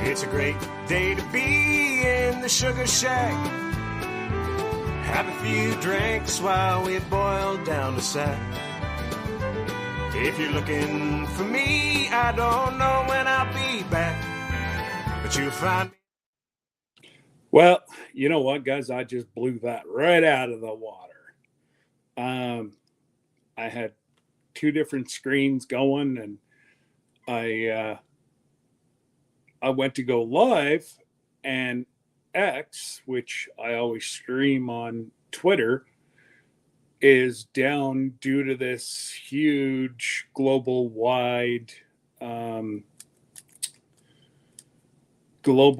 It's a great day to be in the sugar shack. Have a few drinks while we boil down the sack. If you're looking for me, I don't know when I'll be back, but you'll find me. Well, you know what, guys? I just blew that right out of the water. I had two different screens going, and I went to go live, and X, which I always stream on Twitter, is down due to this huge global-wide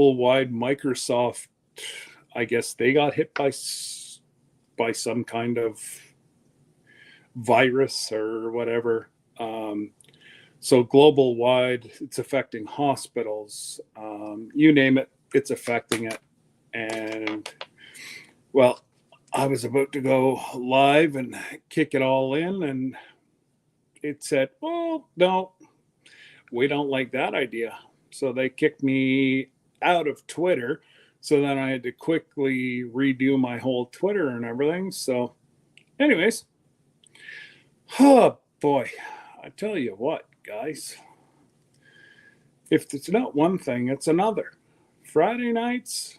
Microsoft. I guess they got hit by some kind of virus or whatever. So global wide, it's affecting hospitals. You name it, it's affecting it. And well, I was about to go live and kick it all in, and it said, "Oh no, we don't like that idea." So they kicked me out of Twitter. So then I had to quickly redo my whole Twitter and everything. So, anyways, oh boy, I tell you what, guys, if it's not one thing, it's another. Friday nights,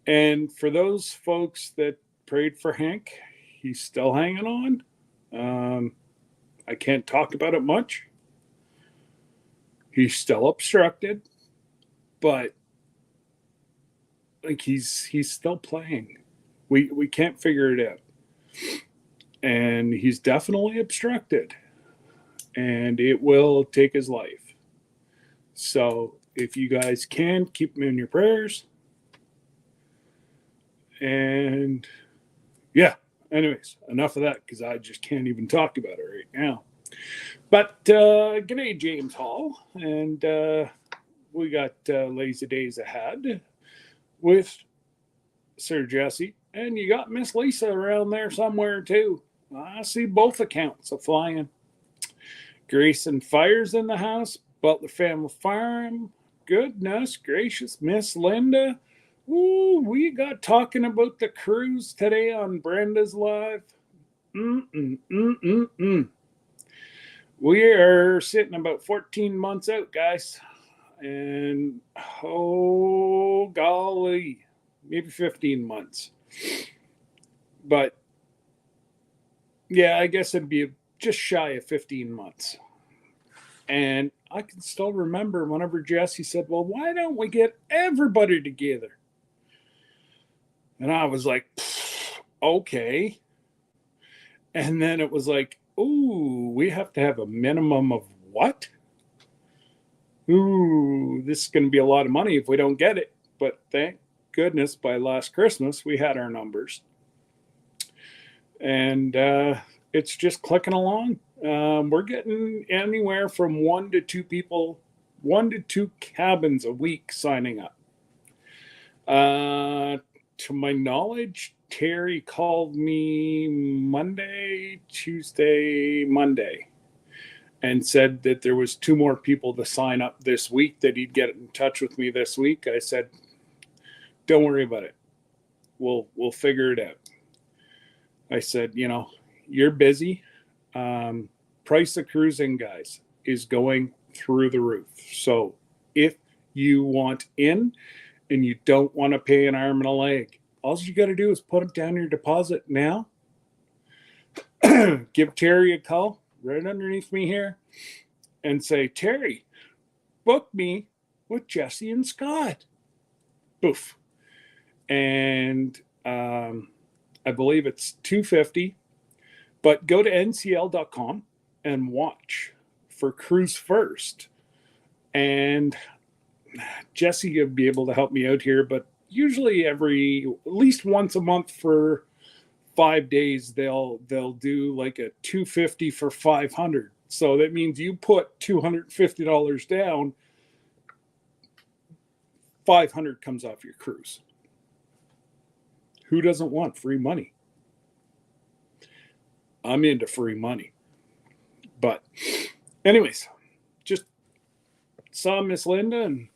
and for those folks that prayed for Hank, he's still hanging on. I can't talk about it much. He's still obstructed, but like he's still playing. We can't figure it out. And he's definitely obstructed, and it will take his life. So if you guys can, keep him in your prayers. And yeah, anyways, enough of that, because I just can't even talk about it right now. But g'day, James Hall, and we got lazy days ahead with Sir Jesse, and you got Miss Lisa around there somewhere too. I see both accounts of flying. Grace and Fire's in the house. Butler Family Farm. Goodness gracious, Miss Linda. Ooh, we got talking about the cruise today on Brenda's Live. We are sitting about 14 months out, guys. And oh golly, maybe 15 months. But yeah, I guess it'd be just shy of 15 months. And I can still remember whenever Jesse said, "Well, why don't we get everybody together?" And I was like, okay. And then it was like, ooh, we have to have a minimum of what? Ooh, this is going to be a lot of money if we don't get it. But thank goodness by last Christmas, we had our numbers. And it's just clicking along. We're getting anywhere from 1 to 2 people, 1 to 2 cabins a week signing up. To my knowledge, Terry called me Monday, and said that there was 2 more people to sign up this week, that he'd get in touch with me this week. I said, don't worry about it. We'll figure it out. I said, you're busy. Price of cruising, guys, is going through the roof. So if you want in and you don't want to pay an arm and a leg, all you got to do is put down your deposit now. Give Terry a call right underneath me here and say, "Terry, book me with Jesse and Scott." Boof. And I believe it's $250. But go to ncl.com and watch for Cruise First. And Jesse will be able to help me out here, but usually at least once a month for 5 days, they'll do like a $250 for 500. So that means you put $250 down, 500 comes off your cruise. Who doesn't want free money? I'm into free money. But anyways, just saw Miss Linda, and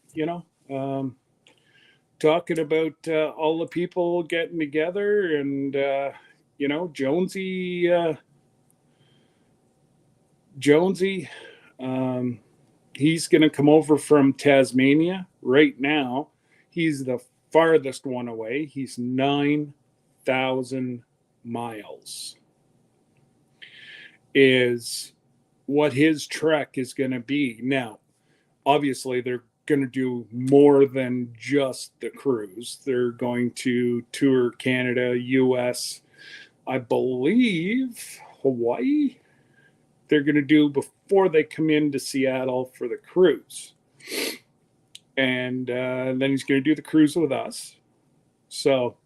talking about all the people getting together, and Jonesy, he's going to come over from Tasmania. Right now, he's the farthest one away. He's 9,000 miles is what his trek is going to be. Now, obviously, they're going to do more than just the cruise. They're going to tour Canada, US, I believe Hawaii. They're going to do before they come into Seattle for the cruise. And then he's going to do the cruise with us. So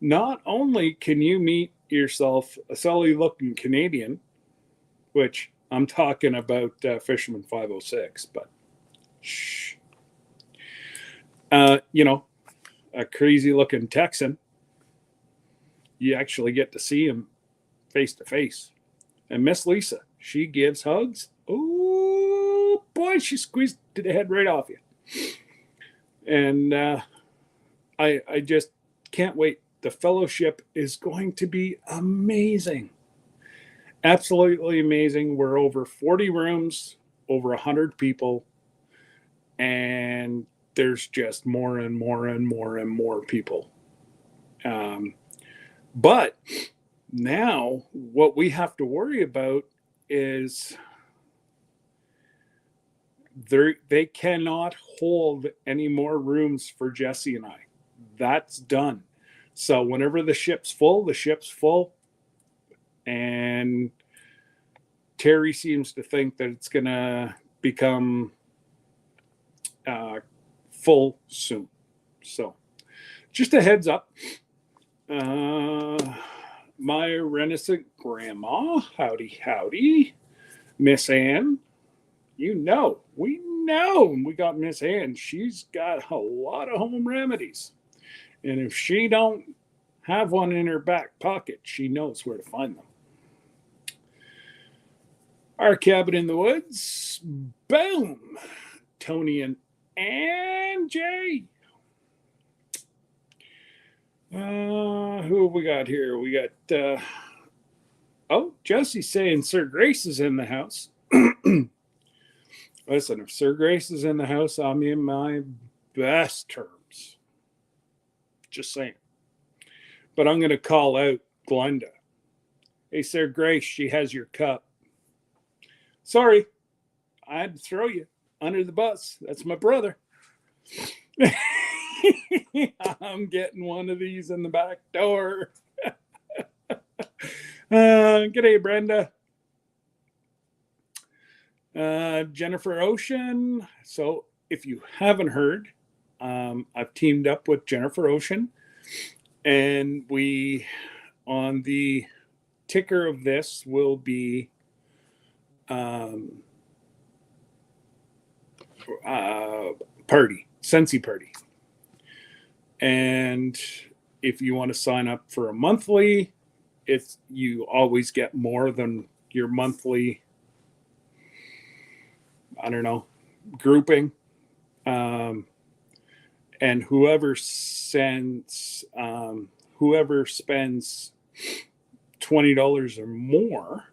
not only can you meet yourself a silly looking Canadian, which I'm talking about Fisherman 506, but shh. A crazy looking Texan, you actually get to see him face to face. And Miss Lisa, she gives hugs. Oh boy, she squeezed the head right off you. And I just can't wait. The fellowship is going to be amazing. Absolutely amazing. We're over 40 rooms, over 100 people, and there's just more and more and more and more people. But now what we have to worry about is they cannot hold any more rooms for Jesse and I. That's done. So whenever the ship's full, the ship's full. And Terry seems to think that it's going to become full soon. So just a heads up. My reticent grandma, howdy, Miss Ann. We know we got Miss Ann. She's got a lot of home remedies. And if she don't have one in her back pocket, she knows where to find them. Our cabin in the woods. Boom. Tony and Jay. Who have we got here? We got, Jesse's saying Sir Grace is in the house. Listen, if Sir Grace is in the house, I'm in my best terms. Just saying. But I'm going to call out Glenda. Hey, Sir Grace, she has your cup. Sorry, I had to throw you under the bus. That's my brother. I'm getting one of these in the back door. G'day, Brenda. Jennifer Ocean. So if you haven't heard, I've teamed up with Jennifer Ocean, and we, on the ticker of this, will be Sensi Party. And if you want to sign up for a monthly, you always get more than your monthly, grouping. And whoever spends $20 or more,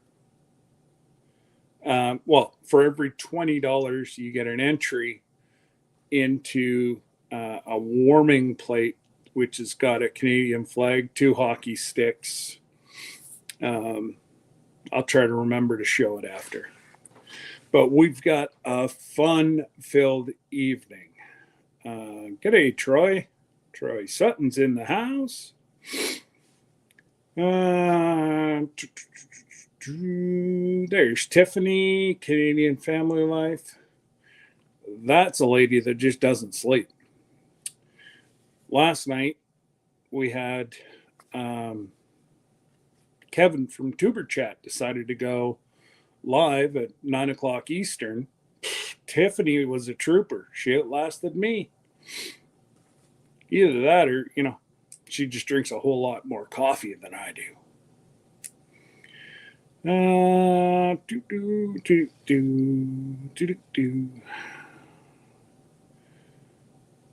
for every $20 you get an entry into a warming plate, which has got a Canadian flag, 2 hockey sticks. I'll try to remember to show it after. But we've got a fun-filled evening. G'day, Troy. Troy Sutton's in the house. There's Tiffany, Canadian Family Life. That's a lady that just doesn't sleep. Last night, we had Kevin from Tuber Chat decided to go live at 9 o'clock Eastern. Tiffany was a trooper. She outlasted me. Either that or, she just drinks a whole lot more coffee than I do.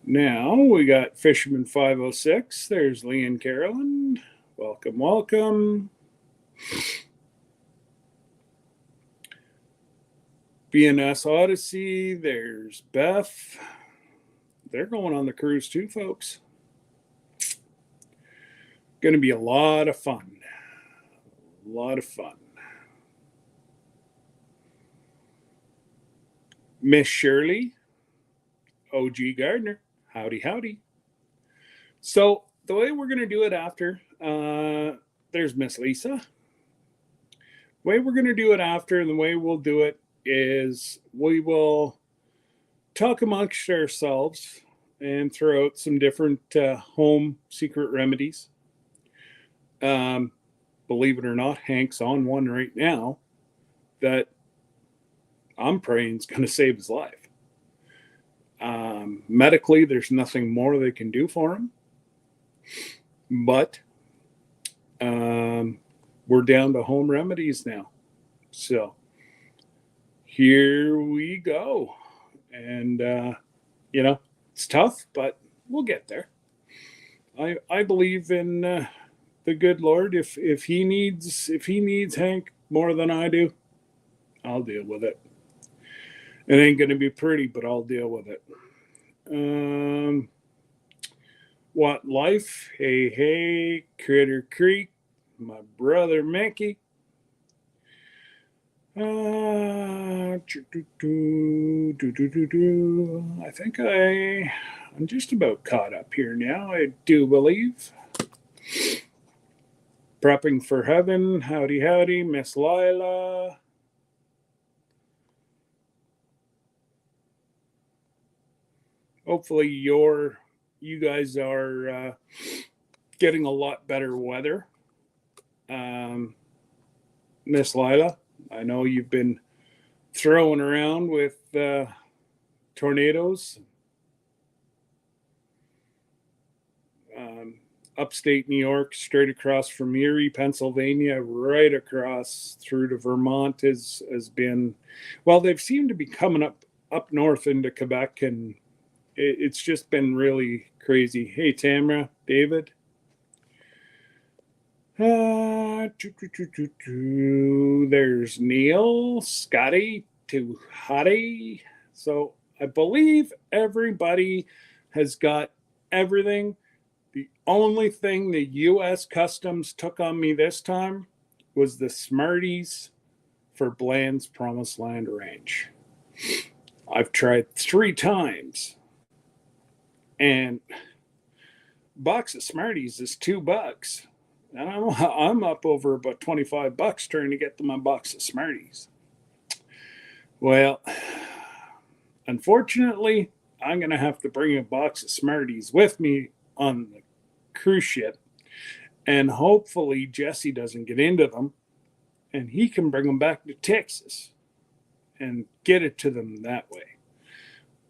Now we got Fisherman 506. There's Lee and Carolyn. Welcome, welcome. BNS Odyssey. There's Beth. They're going on the cruise too, folks. Going to be a lot of fun. A lot of fun. Miss Shirley. OG Gardner. Howdy, howdy. So the way we're going to do it after, there's Miss Lisa. The way we're going to do it after, and the way we'll do it is we will talk amongst ourselves and throw out some different home secret remedies. Believe it or not, Hank's on one right now that I'm praying is going to save his life. Medically, there's nothing more they can do for him. But we're down to home remedies now. So here we go. And, it's tough, but we'll get there. I believe in the good Lord. If he needs Hank more than I do, I'll deal with it. It ain't going to be pretty, but I'll deal with it. What life? Hey, Critter Creek, my brother Mickey. I think I'm just about caught up here now, I do believe. Prepping for heaven. Howdy, howdy, Miss Lila. Hopefully you guys are getting a lot better weather. Miss Lila, I know you've been throwing around with tornadoes. Upstate New York, straight across from Erie, Pennsylvania, right across through to Vermont has been, well, they've seemed to be coming up north into Quebec, and it's just been really crazy. Hey, Tamara, David. There's Neil, Scotty, to Hottie. So I believe everybody has got everything. The only thing the U.S. Customs took on me this time was the Smarties for Bland's Promised Land Ranch. I've tried 3 times. And a box of Smarties is $2. And I'm up over about $25 trying to get them a box of Smarties. Well, unfortunately, I'm going to have to bring a box of Smarties with me on the cruise ship. And hopefully Jesse doesn't get into them and he can bring them back to Texas and get it to them that way.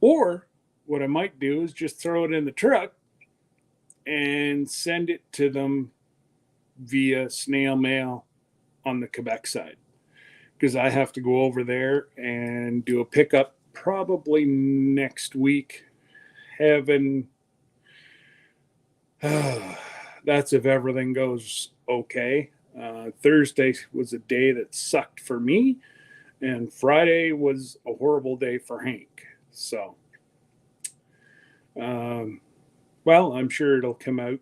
Or what I might do is just throw it in the truck and send it to them via snail mail on the Quebec side, because I have to go over there and do a pickup probably next week. Heaven, that's if everything goes okay. Thursday was a day that sucked for me, and Friday was a horrible day for Hank. So, well, I'm sure it'll come out.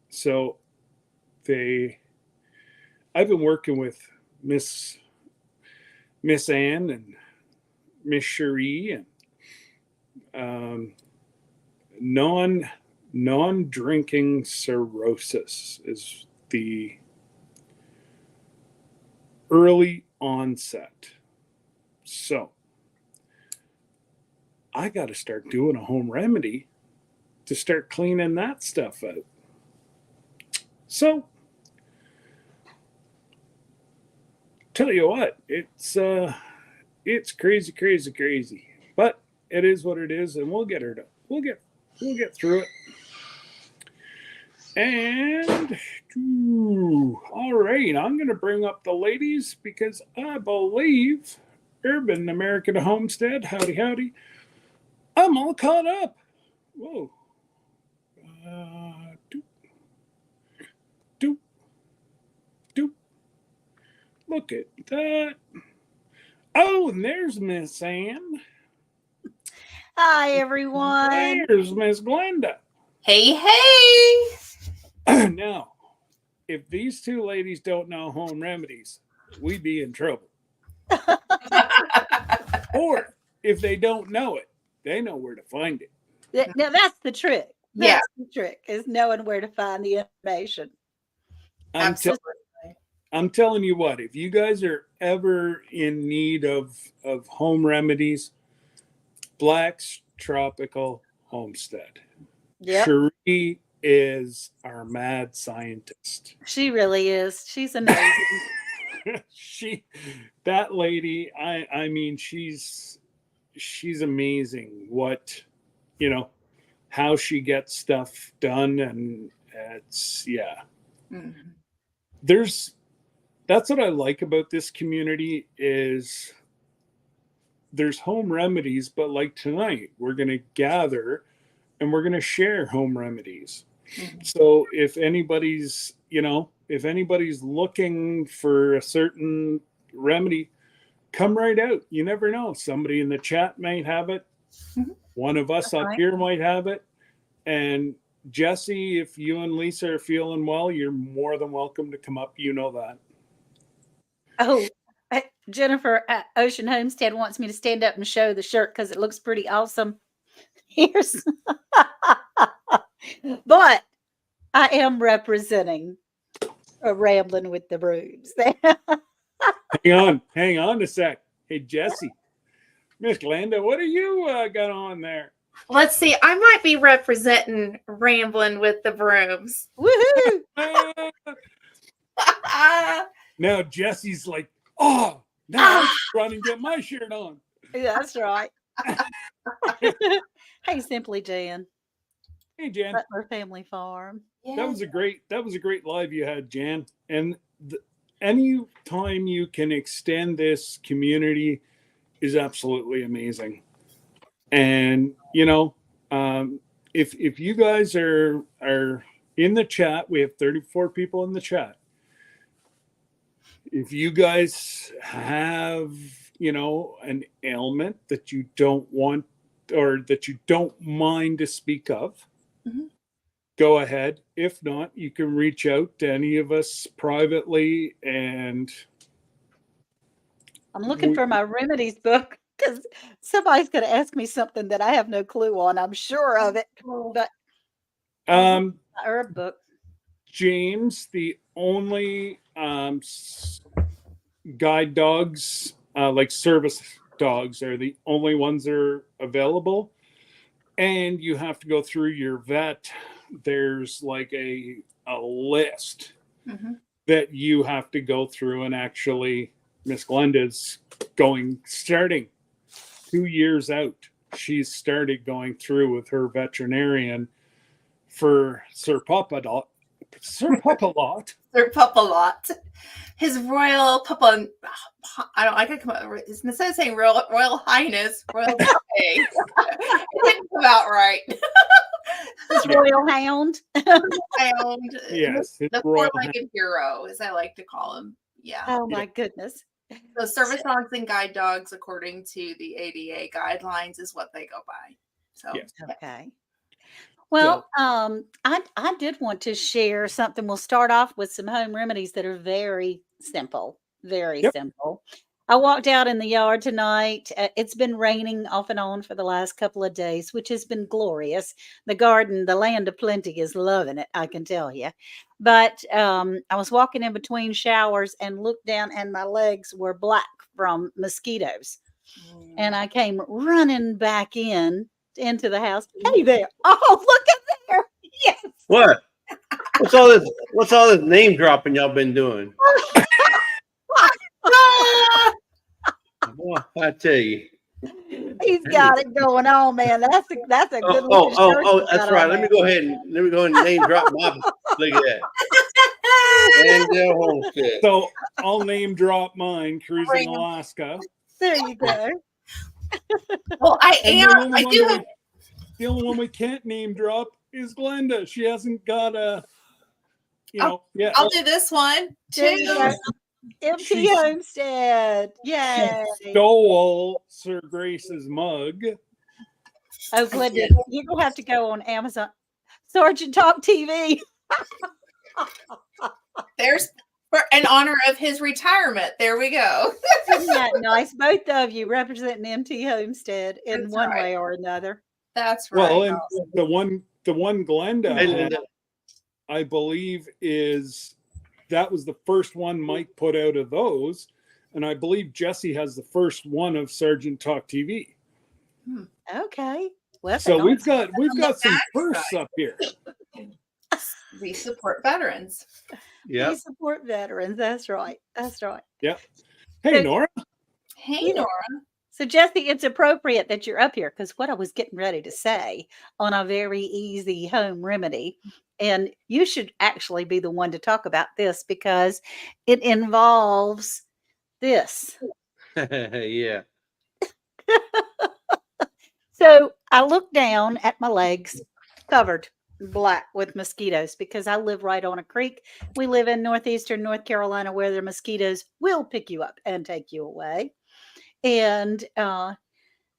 So I've been working with Miss Ann and Miss Cherie, and non-drinking cirrhosis is the early onset. So I got to start doing a home remedy to start cleaning that stuff out. So tell you what, it's crazy, but it is what it is, and we'll get her done. We'll get through it. And all right, I'm going to bring up the ladies because I believe Urban American Homestead, howdy, I'm all caught up. Whoa. Doop, doop, doop. Look at that. Oh, and there's Miss Ann. Hi, everyone. There's Miss Glenda. Hey, hey. Now, if these two ladies don't know home remedies, we'd be in trouble. Or if they don't know it, they know where to find it. Now, that's the trick. Yeah. That's the trick, is knowing where to find the information. Absolutely. I'm telling you what, if you guys are ever in need of home remedies, Black's Tropical Homestead. Yep. Cherie is our mad scientist. She really is. She's amazing. That lady, I mean, she's amazing. What, how she gets stuff done, and it's Mhm. That's what I like about this community is there's home remedies, but like tonight, we're going to gather and we're going to share home remedies. Mhm. So if anybody's looking for a certain remedy, come right out. You never know. Somebody in the chat might have it. Mhm. One of us That's up right. here might have it. And Jesse, if you and Lisa are feeling well, you're more than welcome to come up. You know that. Oh, Jennifer at Ocean Homestead wants me to stand up and show the shirt because it looks pretty awesome. Here's, but I am representing a Rambling with the Brooms. Hang on a sec. Hey, Jesse, Miss Glenda, what are you got on there? Let's see. I might be representing Rambling with the Brooms. Woohoo! Now Jesse's like, oh, now I should run and get my shirt on. That's right. Hey, Simply Jan. Hey, Jan. Butler Family Farm. That was a great live you had, Jan. And any time you can extend this community is absolutely amazing. And if you guys are in the chat, we have 34 people in the chat. If you guys have an ailment that you don't want or that you don't mind to speak of, Mhm. go ahead. If not, you can reach out to any of us privately, and I'm looking for my remedies book because somebody's going to ask me something that I have no clue on. I'm sure of it, but my herb book. James, the only guide dogs, like service dogs, are the only ones that are available. And you have to go through your vet. There's like a list Mhm. that you have to go through, and actually Miss Glenda's starting 2 years out. She's started going through with her veterinarian for Sir Papa-Lot. Sir Papa-Lot. His royal papa. I could come up with, instead of saying royal highness, royal it didn't come out right. This royal hound. Hound. Yes, The four-legged hero, as I like to call him. Yeah. Oh my goodness. So service dogs and guide dogs, according to the ADA guidelines, is what they go by. So Yes. Okay. Well, I did want to share something. We'll start off with some home remedies that are very simple, very Yep. simple. I walked out in the yard tonight. It's been raining off and on for the last couple of days, which has been glorious. The garden, the land of plenty, is loving it, I can tell you. But I was walking in between showers and looked down, and my legs were black from mosquitoes. And I came running back into the house. Hey there. Oh, look at there. Yes. What? What's all this name dropping y'all been doing? Boy, I tell you. He's got it going on, man. That's a good looking shirt. Oh, that's right. Let me go ahead and name drop my. Look at that. And Homestead. So I'll name drop mine, Cruising Alaska. There you go. Well, I do have The only one we can't name drop is Glenda. She hasn't got a, yeah. I'll do this one. There you go. Empty Homestead. Yay. She stole Sir Grace's mug. Oh, Glenda, you're going to have to go on Amazon. Sergeant Talk TV. There's in honor of his retirement. There we go. Isn't that nice? Both of you representing MT Homestead in one way or another. That's right. Well, and the one Glenda, I believe that was the first one Mike put out of those, and I believe Jesse has the first one of Sergeant Talk TV. Okay. Well, so we've got some firsts up here. We support veterans. Yeah. We support veterans. That's right. That's right. Yeah. Hey, Nora. Hey, Nora. So, Jesse, it's appropriate that you're up here because what I was getting ready to say on a very easy home remedy, and you should actually be the one to talk about this because it involves this. Yeah. So I looked down at my legs, covered black with mosquitoes because I live right on a creek. We live in northeastern North Carolina where the mosquitoes will pick you up and take you away. And how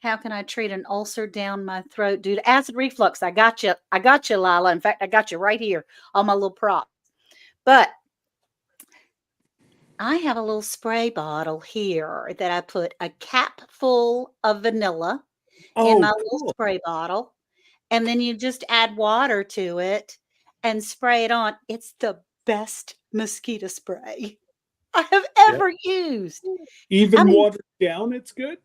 can I treat an ulcer down my throat due to acid reflux? I got you, Lila. In fact, I got you right here on my little prop. But I have a little spray bottle here that I put a cap full of vanilla in my little spray bottle. And then you just add water to it and spray it on. It's the best mosquito spray I have ever used. Even watered down, it's good?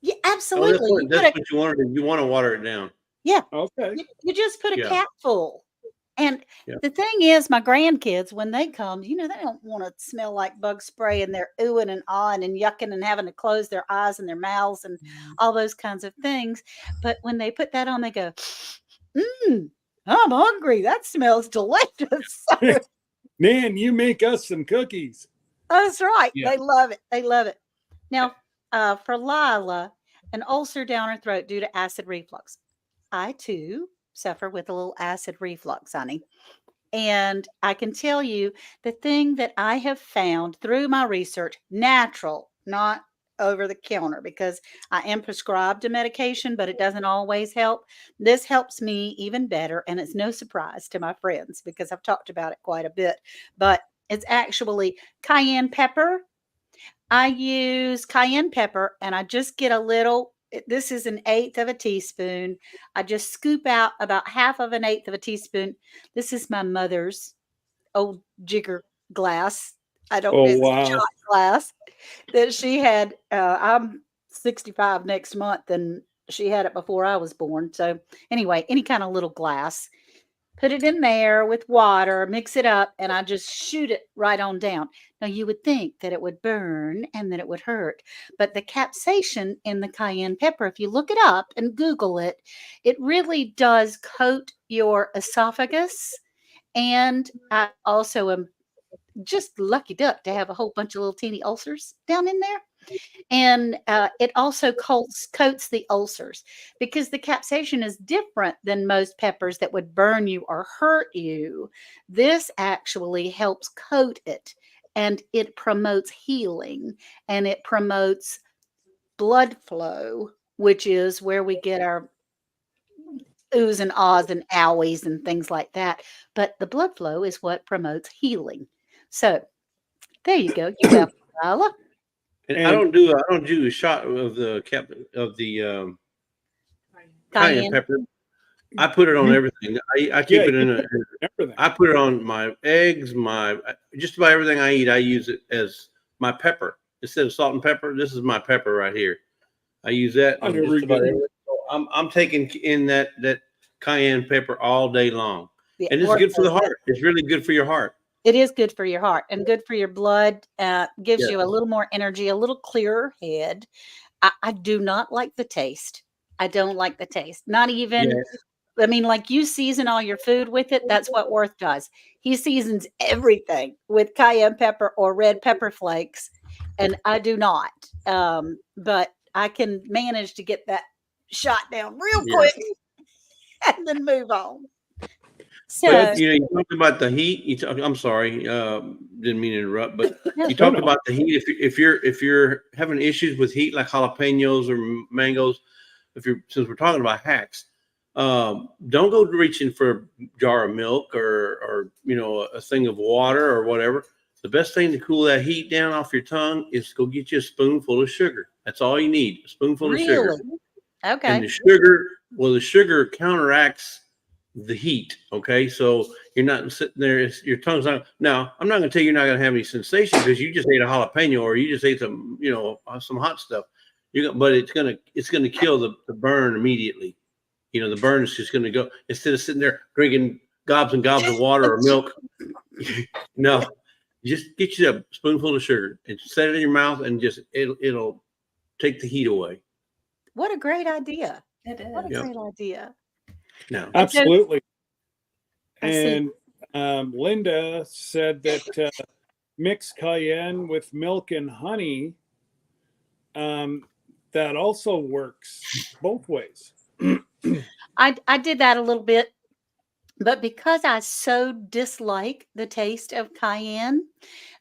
Yeah, absolutely. That's what you wanted. You want to water it down. Yeah. Okay. You just put a cap full. And the thing is, my grandkids, when they come, they don't want to smell like bug spray and they're oohing and ahhing and yucking and having to close their eyes and their mouths and all those kinds of things. But when they put that on, they go, I'm hungry. That smells delicious. Man, you make us some cookies. That's right. Yeah. They love it. They love it. Now, for Lila, an ulcer down her throat due to acid reflux. I, too, suffer with a little acid reflux, honey. And I can tell you the thing that I have found through my research, natural, not over the counter, because I am prescribed a medication, but it doesn't always help. This helps me even better. And it's no surprise to my friends because I've talked about it quite a bit, but it's actually cayenne pepper. I use cayenne pepper and I just get a little. This is 1/8 of a teaspoon. I just scoop out about 1/2 of a teaspoon. This is my mother's old jigger glass. I don't know, shot glass that she had. I'm 65 next month, and she had it before I was born. So anyway, any kind of little glass. Put it in there with water, mix it up, and I just shoot it right on down. Now, you would think that it would burn and that it would hurt, but the capsaicin in the cayenne pepper, if you look it up and Google it, it really does coat your esophagus. And I also am just lucky duck to have a whole bunch of little teeny ulcers down in there. And it also coats the ulcers because the capsaicin is different than most peppers that would burn you or hurt you. This actually helps coat it, and it promotes healing, and it promotes blood flow, which is where we get our oohs and ahs and owies and things like that. But the blood flow is what promotes healing. So there you go. You're welcome, Lila. And I don't do a shot of the cayenne pepper. I put it on everything. I keep it in everything. I put it on my eggs, just about everything I eat. I use it as my pepper instead of salt and pepper. This is my pepper right here. I use that on just about everything. So I'm taking in that cayenne pepper all day long, and it's good for the heart. It's really good for your heart. It is good for your heart and good for your blood. Gives you a little more energy, a little clearer head. I do not like the taste. I don't like the taste. Not even, I mean, like you season all your food with it. That's what Worth does. He seasons everything with cayenne pepper or red pepper flakes. And I do not. But I can manage to get that shot down real quick. and then move on. So but you talked about the heat. I'm sorry, didn't mean to interrupt, but you talked about the heat. If you're having issues with heat, like jalapenos or mangoes, since we're talking about hacks, don't go reaching for a jar of milk or a thing of water or whatever. The best thing to cool that heat down off your tongue is go get you a spoonful of sugar. That's all you need, a spoonful of sugar. Okay. And the sugar counteracts the heat. Okay, so you're not sitting there. Your tongue's not. Now, I'm not going to tell you you're not going to have any sensation because you just ate a jalapeno or you just ate some hot stuff. But it's gonna kill the burn immediately. The burn is just gonna go instead of sitting there drinking gobs and gobs of water or milk. No, just get you a spoonful of sugar and set it in your mouth and just it'll take the heat away. What a great idea! It is. What a great idea. No, absolutely. And Linda said that mix cayenne with milk and honey. That also works both ways. I did that a little bit, but because I so dislike the taste of cayenne,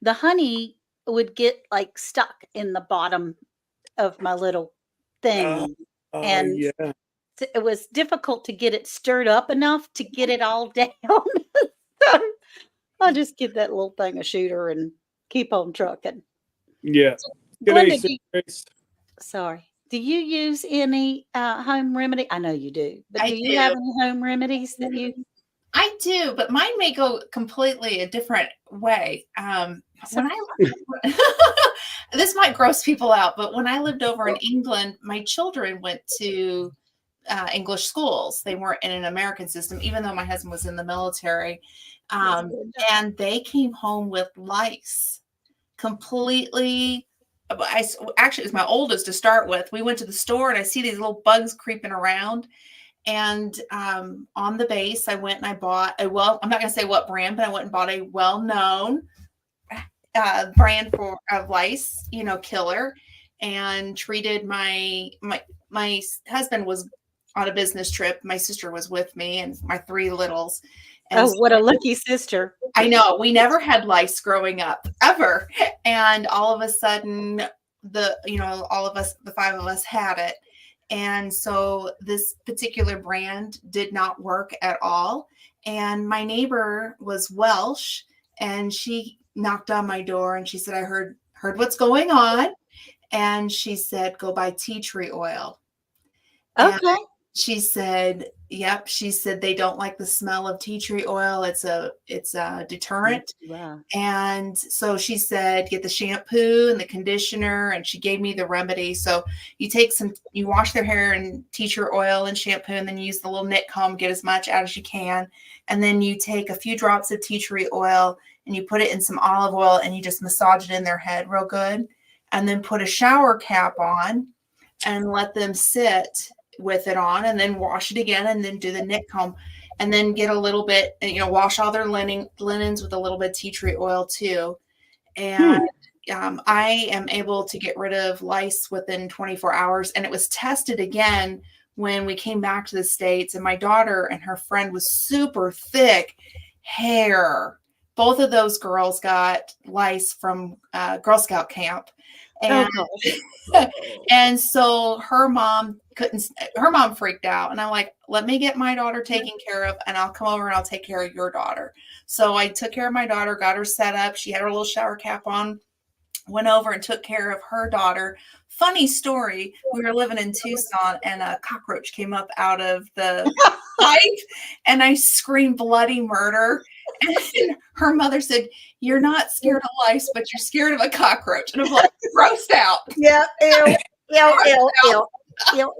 the honey would get like stuck in the bottom of my little thing. And it was difficult to get it stirred up enough to get it all down. So I'll just get that little thing of shooter and keep on trucking. Yeah. Glenda, sorry. Do you use any home remedy? I know you do, but do you have any home remedies that you? I do, but mine may go completely a different way. This might gross people out, but when I lived over in England, my children went to English schools. They weren't in an American system, even though my husband was in the military. And they came home with lice completely. Actually, it was my oldest to start with. We went to the store and I see these little bugs creeping around. And on the base, I went and I bought I'm not going to say what brand, but I went and bought a well-known brand of lice, killer, and treated my husband was on a business trip. My sister was with me and my 3 littles. And what a lucky sister. I know. We never had lice growing up ever. And all of a sudden all of us, the 5 of us had it. And so this particular brand did not work at all. And my neighbor was Welsh and she knocked on my door and she said, I heard what's going on. And she said, go buy tea tree oil. Okay. And she said, yep. She said they don't like the smell of tea tree oil. It's a deterrent. Wow. And so she said, get the shampoo and the conditioner. And she gave me the remedy. So you wash their hair in tea tree oil and shampoo, and then use the little knit comb, get as much out as you can. And then you take a few drops of tea tree oil and you put it in some olive oil and you just massage it in their head real good. And then put a shower cap on and let them sit with it on, and then wash it again, and then do the knit comb, and then get a little bit, wash all their linens with a little bit of tea tree oil too. And I am able to get rid of lice within 24 hours. And it was tested again when we came back to the States, and my daughter and her friend was super thick hair. Both of those girls got lice from Girl Scout camp. And, and so her mom freaked out, and I'm like, let me get my daughter taken care of, and I'll come over and I'll take care of your daughter. So I took care of my daughter, got her set up. She had her little shower cap on, went over and took care of her daughter. Funny story. We were living in Tucson and a cockroach came up out of the pipe, and I screamed bloody murder. And her mother said, you're not scared of lice, but you're scared of a cockroach. And I'm like, grossed out. Yeah. Ew.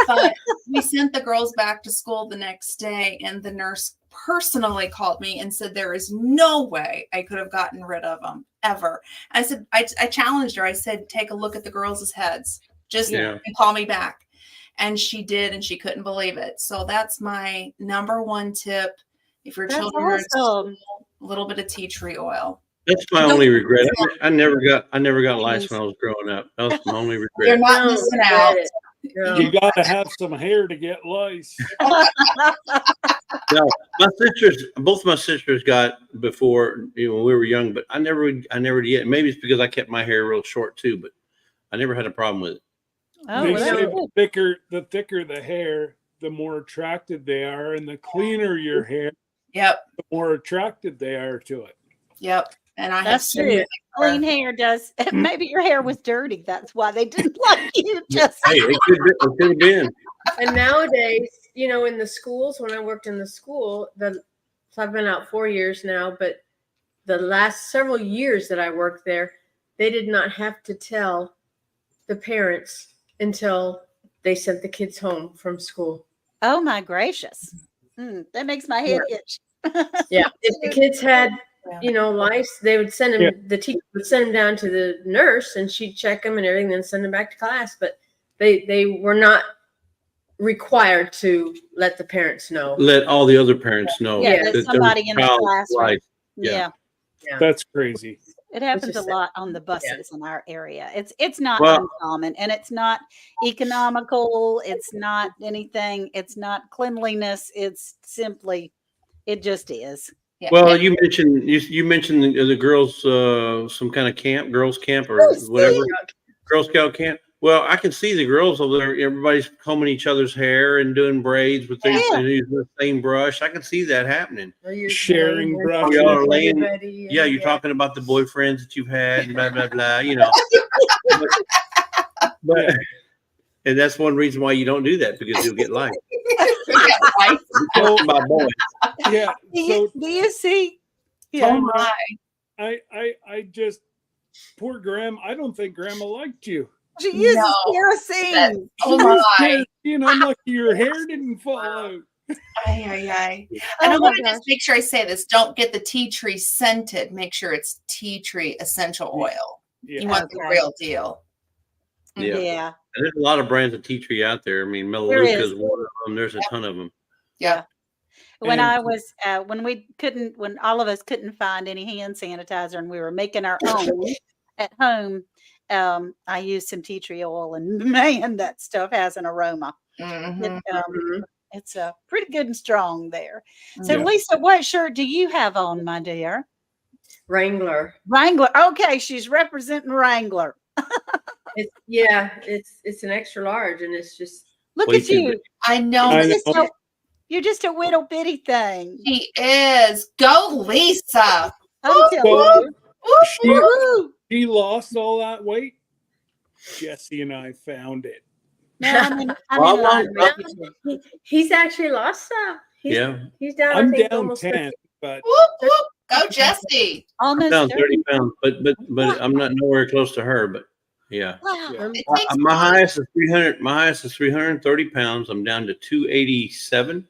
But we sent the girls back to school the next day, and the nurse personally called me and said, there is no way I could have gotten rid of them ever. I said, I challenged her. I said, take a look at the girls' heads, and call me back. And she did, and she couldn't believe it. So that's my number 1 tip. If your children are in school, a little bit of tea tree oil. That's my only regret. I never got lice when I was growing up. That was my only regret. You're not missing out. You got to have some hair to get lice. No, both my sisters got before, when we were young, but I never did. Maybe it's because I kept my hair real short too, but I never had a problem with it. Oh, They well, say that's the thicker the hair, the more attracted they are, and the cleaner your hair, Yep. the more attracted they are to it. Yep. And I That's have true. Clean hair does. Maybe your hair was dirty. That's why they didn't like you. Just Hey, it could have been. And nowadays, in the schools, when I worked in the school, so I've been out 4 years now, but the last several years that I worked there, they did not have to tell the parents until they sent the kids home from school. oh my gracious, that makes my head itch. Yeah, if the kids had, lice, they would send them. The teacher would send them down to the nurse, and she'd check them and everything, then send them back to class. But they were not required to let the parents know. Let all the other parents know. Yeah, that somebody in the child classroom. lice. Yeah. That's crazy. It happens a sad. lot on the buses in our area. It's not Well- uncommon, and it's not economical. It's not anything. It's not cleanliness. It's simply, it just is. Yeah. Well, you mentioned the girls some kind of camp, girls camp or whatever, Girl Scout camp. Well, I can see the girls over there. Everybody's combing each other's hair and doing braids with and using the same brush. I can see that happening. Sharing brush. Y'all are laying. Yeah, you're talking about the boyfriends that you've had and blah blah blah. But and that's one reason why you don't do that, because you'll get lice. So, My boy. yeah. So Do you see? Oh my. I just poor Graham. I don't think Grandma liked you. She uses No. kerosene. Oh my. I'm lucky your hair didn't fall out. And Oh I my want to gosh. just make sure I say this. Don't get the tea tree scented. Make sure it's tea tree essential oil. Yeah. You want the Okay. real deal. Yeah. Yeah. And there's a lot of brands of tea tree out there. I mean, There Melaleuca is. is one of them. There's a ton of them. Yeah. When And- I was when all of us couldn't find any hand sanitizer and we were making our own at home, I used some tea tree oil, and man, that stuff has an aroma. Mhm. It's pretty good and strong there. So, Yeah. Lisa, what shirt do you have on, my dear? Wrangler. Wrangler. Okay, she's representing Wrangler. It's an extra large, and it's just Look Way at too you. big. I know. I You're know. just a little bitty thing. She is. Go, Lisa. I'm telling So you. she, Woo-hoo. she lost all that weight. Jesse and I found it. No, I'm in Well, line well, with you. he's actually lost some. He's down. I'm I think, down almost 10, but Whoop, whoop. Go, Jesse. Almost Down 30. 30 pounds, but I'm not nowhere close to her. But yeah, Wow. Yeah. It takes my highest is 300. My highest is 330 pounds. I'm down to 287.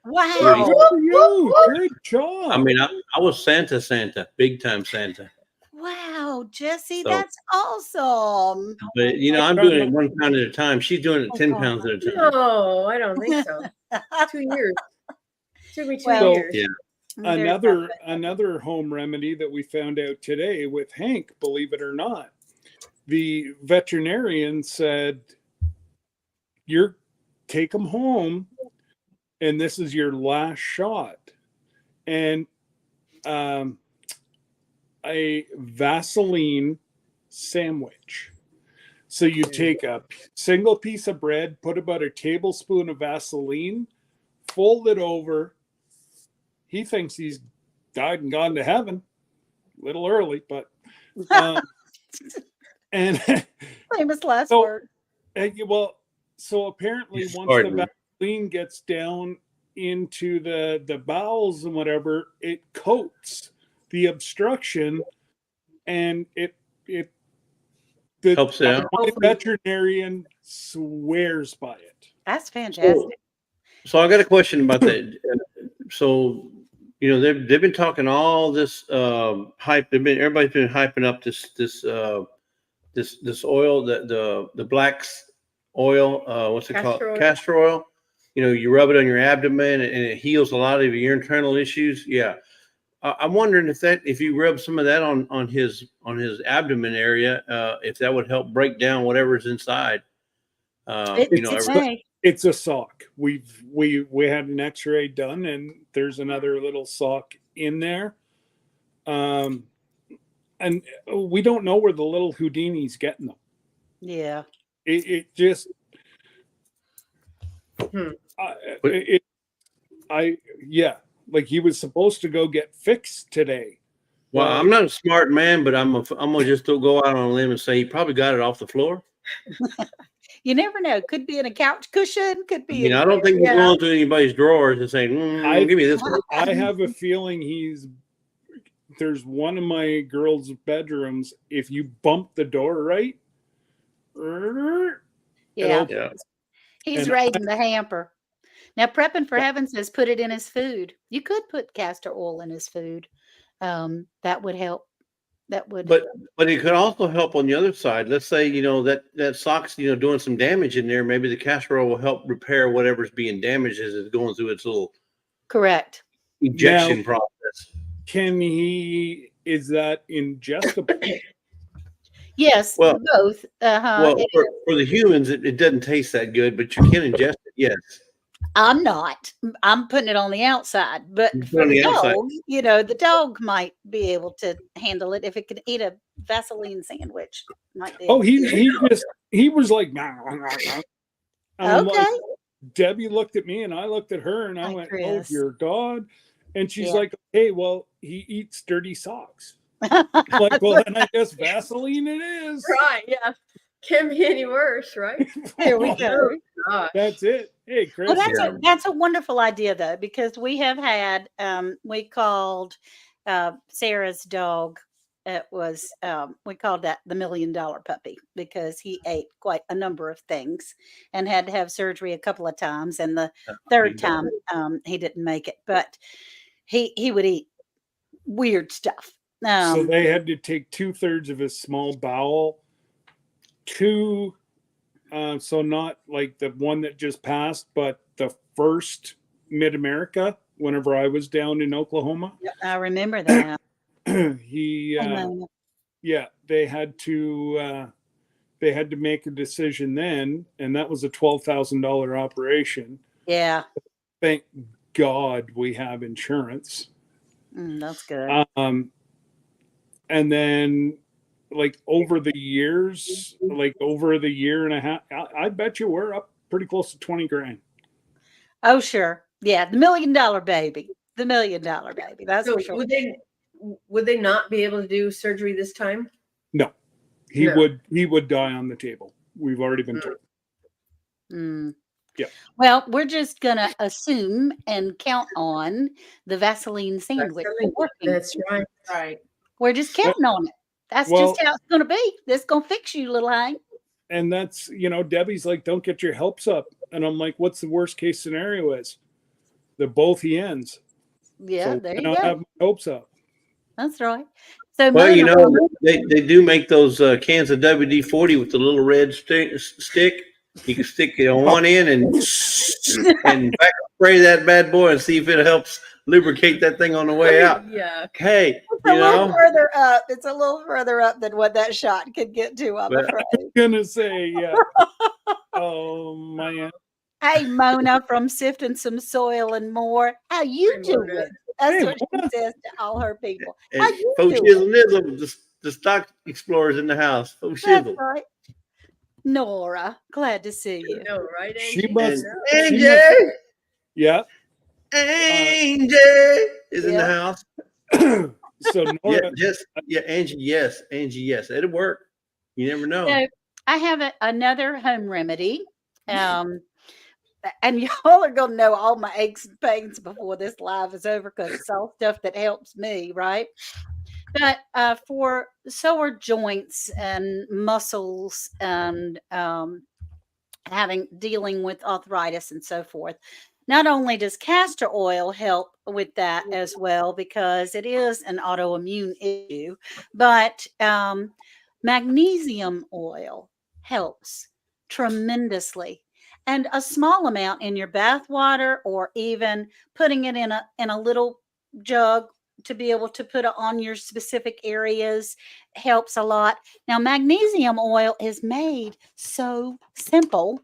Wow. good for you. Great job. I mean, I was Santa, big time Santa. Wow, Jesse, So- that's awesome. But I'm doing it 1 pound at a time. She's doing it 10 pounds at a time. No, I don't think so. 2 years. Took me 2 Well, years. Yeah. Another home remedy that we found out today with Hank, believe it or not, the veterinarian said, take him home, and this is your last shot. And a Vaseline sandwich. So you take a single piece of bread, put about a tablespoon of Vaseline, fold it over. He thinks he's died and gone to heaven. A little early, but and Famous last So- word. so apparently He's once starting. the Vaseline gets down into the bowels and whatever, it coats the obstruction, and the Helps out. my veterinarian swears by it. That's fantastic. So I got a question about that. So they've been talking all this hype. Everybody's been hyping up this oil, the Black's oil. What's it called? Castor oil. Castor oil. You rub it on your abdomen and it heals a lot of your internal issues. Yeah. I'm wondering if you rub some of that on his abdomen area, if that would help break down whatever's inside. It's a sock. We had an X-ray done, and there's another little sock in there. And we don't know where the little Houdini's getting them. Yeah. It just. Like he was supposed to go get fixed today. Well, I'm not a smart man, but I'm gonna just go out on a limb and say he probably got it off the floor. You never know. Could be in a couch cushion. Could be. I don't think we're going through anybody's drawers and saying, "Give me this one." I have a feeling there's one of my girls' bedrooms. If you bump the door right, he's raiding the hamper. Now, Prepping for Heaven says put it in his food. You could put castor oil in his food. That would help. But it could also help on the other side. Let's say that sock's doing some damage in there. Maybe the castor oil will help repair whatever's being damaged as it's going through its little correct ejection process. Is that ingestible? Yes, well, both. Well, for the humans, it doesn't taste that good, but you can ingest it. Yes. I'm not. I'm putting it on the outside, but for the dog, the dog might be able to handle it if it could eat a Vaseline sandwich. He was like, nah. Okay. Like, Debbie looked at me and I looked at her and I went, Chris. Oh, dear God. And she's like, hey, well, he eats dirty socks. Like, well, then I guess Vaseline it is. Right, yeah. Can't be any worse, right? There we go. Oh, that's it. Hey, Chris. Well, that's a wonderful idea, though, because we have had, we called Sarah's dog, it was, we called that the $1 million puppy because he ate quite a number of things and had to have surgery a couple of times. And the third time he didn't make it, but he would eat weird stuff. So they had to take 2/3 of his small bowel. So not like the one that just passed, but the first Mid-America, whenever I was down in Oklahoma. I remember that. They had to make a decision then, and that was a $12,000 operation. Yeah. Thank God we have insurance. That's good. And then over the years, over the year and a half, I bet you we're up pretty close to 20 grand. Oh, sure. Yeah. The $1 million baby. The $1 million baby. That's for sure. Would they not be able to do surgery this time? No, he would die on the table. We've already been told. Yeah. Well, we're just going to assume and count on the Vaseline sandwich. That's right. Right. We're just counting on it. That's just how it's going to be. This going to fix you, little Hank. And that's, Debbie's like, don't get your hopes up. And I'm like, what's the worst case scenario is? They're both he ends. Yeah, so there you go. I don't have my hopes up. That's right. So, they do make those cans of WD-40 with the little red stick. You can stick it on one end and back spray that bad boy and see if it helps lubricate that thing on the way out. Yeah. Hey, it's a little further up. It's a little further up than what that shot could get to. I'm afraid. I'm gonna say, yeah. Oh man. Hey, Mona from Sifting Some Soil and More. How you doing? That's what she says to all her people. How you doing? The stock explorers in the house. That's right. Nora, glad to see you. No, right, Angie? She must. Angie. Yeah. Angie is in the house. So Nora, Angie, yes, it'll work. You never know. So I have another home remedy, and y'all are gonna know all my aches and pains before this live is over because it's all stuff that helps me, right? But for sore joints and muscles and dealing with arthritis and so forth, not only does castor oil help with that as well, because it is an autoimmune issue, but magnesium oil helps tremendously. And a small amount in your bath water, or even putting it in a little jug to be able to put it on your specific areas helps a lot. Now, magnesium oil is made so simple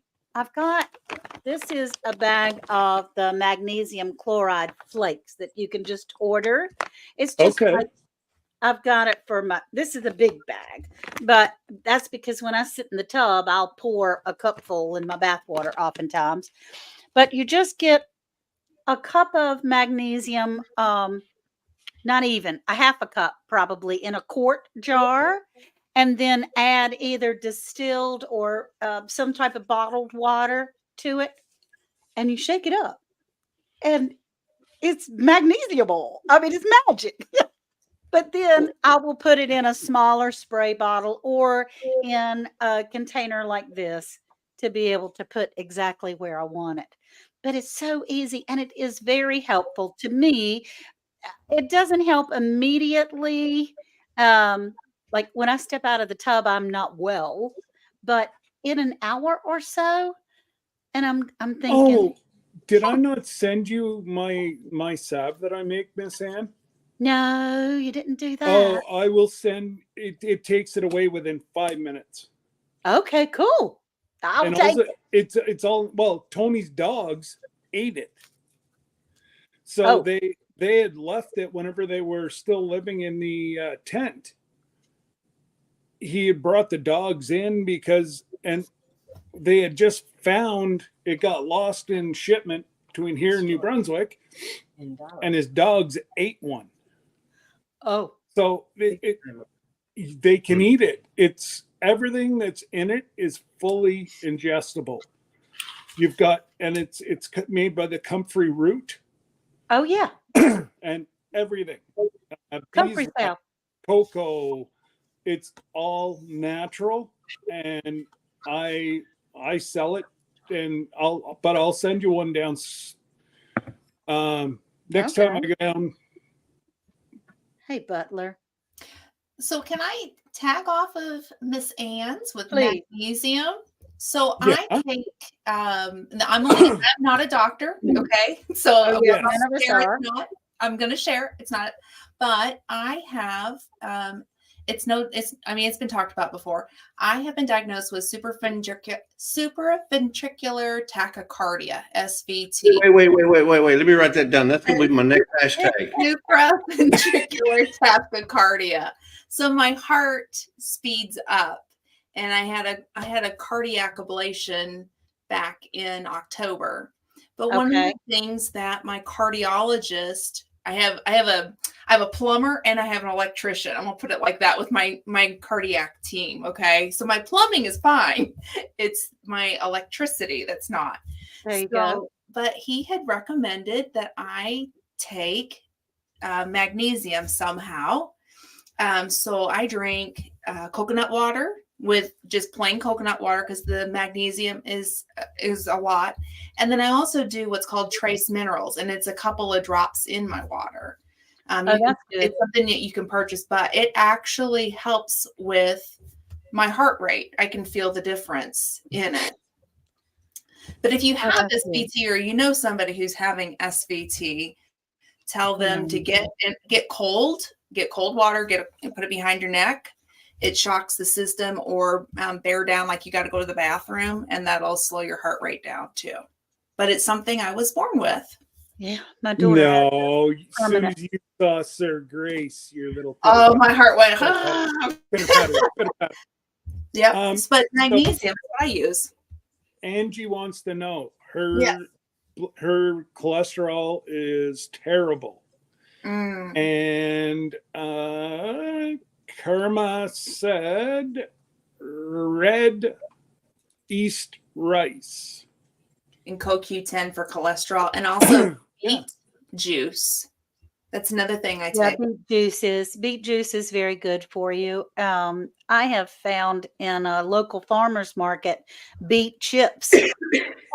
This is a bag of the magnesium chloride flakes that you can just order. It's just Okay. like, I've got it for this is a big bag, but that's because when I sit in the tub, I'll pour a cupful in my bath water oftentimes. But you just get a cup of magnesium, not even a half a cup, probably in a quart jar, and then add either distilled or some type of bottled water to it, and you shake it up, and it's magnesiumable. I mean, it's magic. But then I will put it in a smaller spray bottle or in a container like this to be able to put exactly where I want it. But it's so easy and it is very helpful to me. It doesn't help immediately. Like when I step out of the tub, I'm not well, but in an hour or so, and I'm thinking, Oh, did I not send you my salve that I make, Miss Ann? no, you didn't do Oh, that. I will send it. It takes it away within 5 minutes. Okay, cool. I'll And take also, it. it's all, well, Tony's dogs ate it. So Oh. they had left it whenever they were still living in the tent. He had brought the dogs in and they had just found it got lost in shipment between here and New Brunswick, and his dogs ate one. Oh. So they can eat it. It's everything that's in it is fully ingestible. You've got, and it's made by the comfrey root. Oh yeah. And everything. Comfrey salve. Cocoa. It's all natural, and I sell it, and I'll send you one down. Next time I go down. Hey Butler. So can I tag off of Miss Ann's with Please. magnesium? So Yeah. I take I'm not a doctor, okay? So yeah, I'm gonna share. It's not, but I have it's been talked about before. I have been diagnosed with supraventricular tachycardia, SVT. Wait. Let me write that down. That's going to be my next hashtag. Supraventricular tachycardia. So my heart speeds up, and I had a cardiac ablation back in October. But one of the things that my cardiologist, I have a plumber and I have an electrician. I'm gonna put it like that with my cardiac team. Okay, so my plumbing is fine. It's my electricity that's not. There you go. But he had recommended that I take magnesium somehow. So I drink coconut water with just plain coconut water because the magnesium is a lot. And then I also do what's called trace minerals, and it's a couple of drops in my water. That's good. It's something that you can purchase, but it actually helps with my heart rate. I can feel the difference in it. But if you have SVT or you know somebody who's having SVT, tell them to get cold water, put it behind your neck. It shocks the system, or bear down like you got to go to the bathroom, and that'll slow your heart rate down too. But it's something I was born with. Yeah, my daughter. No, as soon as you saw Sir Grace, your little. Oh, my heart went. Yeah, but magnesium is what I use. Angie wants to know her cholesterol is terrible, and Karma said red East rice and CoQ10 for cholesterol, and also beet juice. That's another thing I take. Beet juice is very good for you. I have found in a local farmer's market beet chips.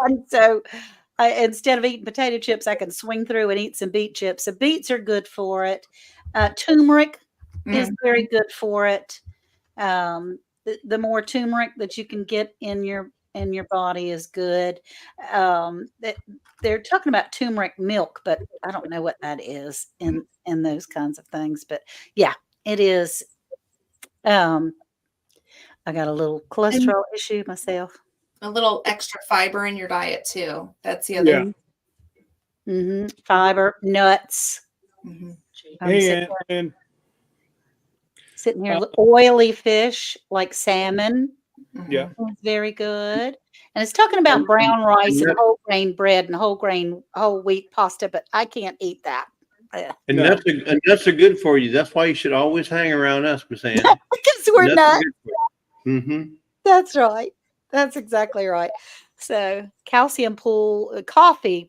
And so instead of eating potato chips, I can swing through and eat some beet chips. So beets are good for it. Turmeric is very good for it. The more turmeric that you can get in your body is good. They're talking about turmeric milk, but I don't know what that is in those kinds of things. But yeah, it is. I got a little cholesterol issue myself. a little extra fiber in your diet too. That's the other. Yeah. Fiber, nuts. Hey, and sitting here, oily fish like salmon. Yeah. Very good. And it's talking about brown rice and whole grain bread and whole wheat pasta, but I can't eat that. And nuts are good for you. That's why you should always hang around us, Miss Ann. Because we're nuts. Mm-hmm. That's right. That's exactly right. So coffee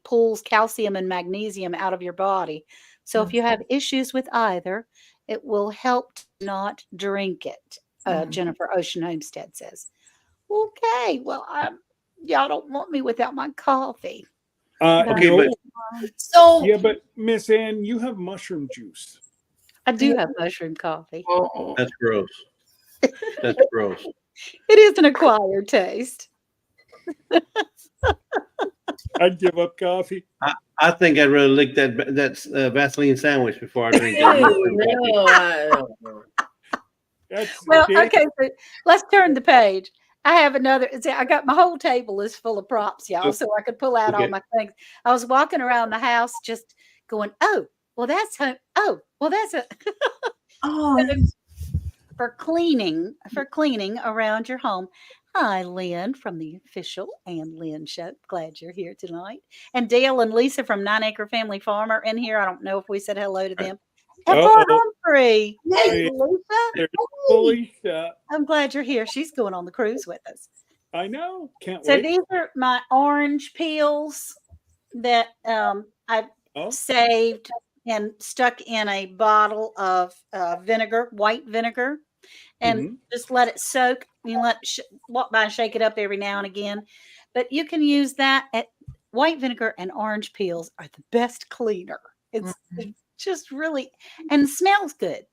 pulls calcium and magnesium out of your body. So if you have issues with either, it will help to not drink it. Jennifer Ocean Homestead says. Okay, well, y'all don't want me without my coffee. Okay, but but Miss Ann, you have mushroom juice. I do have mushroom coffee. Oh, that's gross. That's gross. It is an acquired taste. I'd give up coffee. I think I'd rather lick that Vaseline sandwich before I drink it. Well, okay, so let's turn the page. I have another. I got my whole table is full of props, y'all, so I could pull out all my things. I was walking around the house just going, oh, well, that's a. For cleaning around your home. Hi, Lynn from the official Ann Lynn Show. Glad you're here tonight. And Dale and Lisa from 9 Acre Family Farm are in here. I don't know if we said hello to them. And Bar Humphrey. Hey, Lisa. I'm glad you're here. She's going on the cruise with us. I know. Can't wait. So these are my orange peels that I've saved and stuck in a bottle of vinegar, white vinegar, and just let it soak. You walk by and shake it up every now and again. But you can use that. White vinegar and orange peels are the best cleaner. It's just really, and smells good.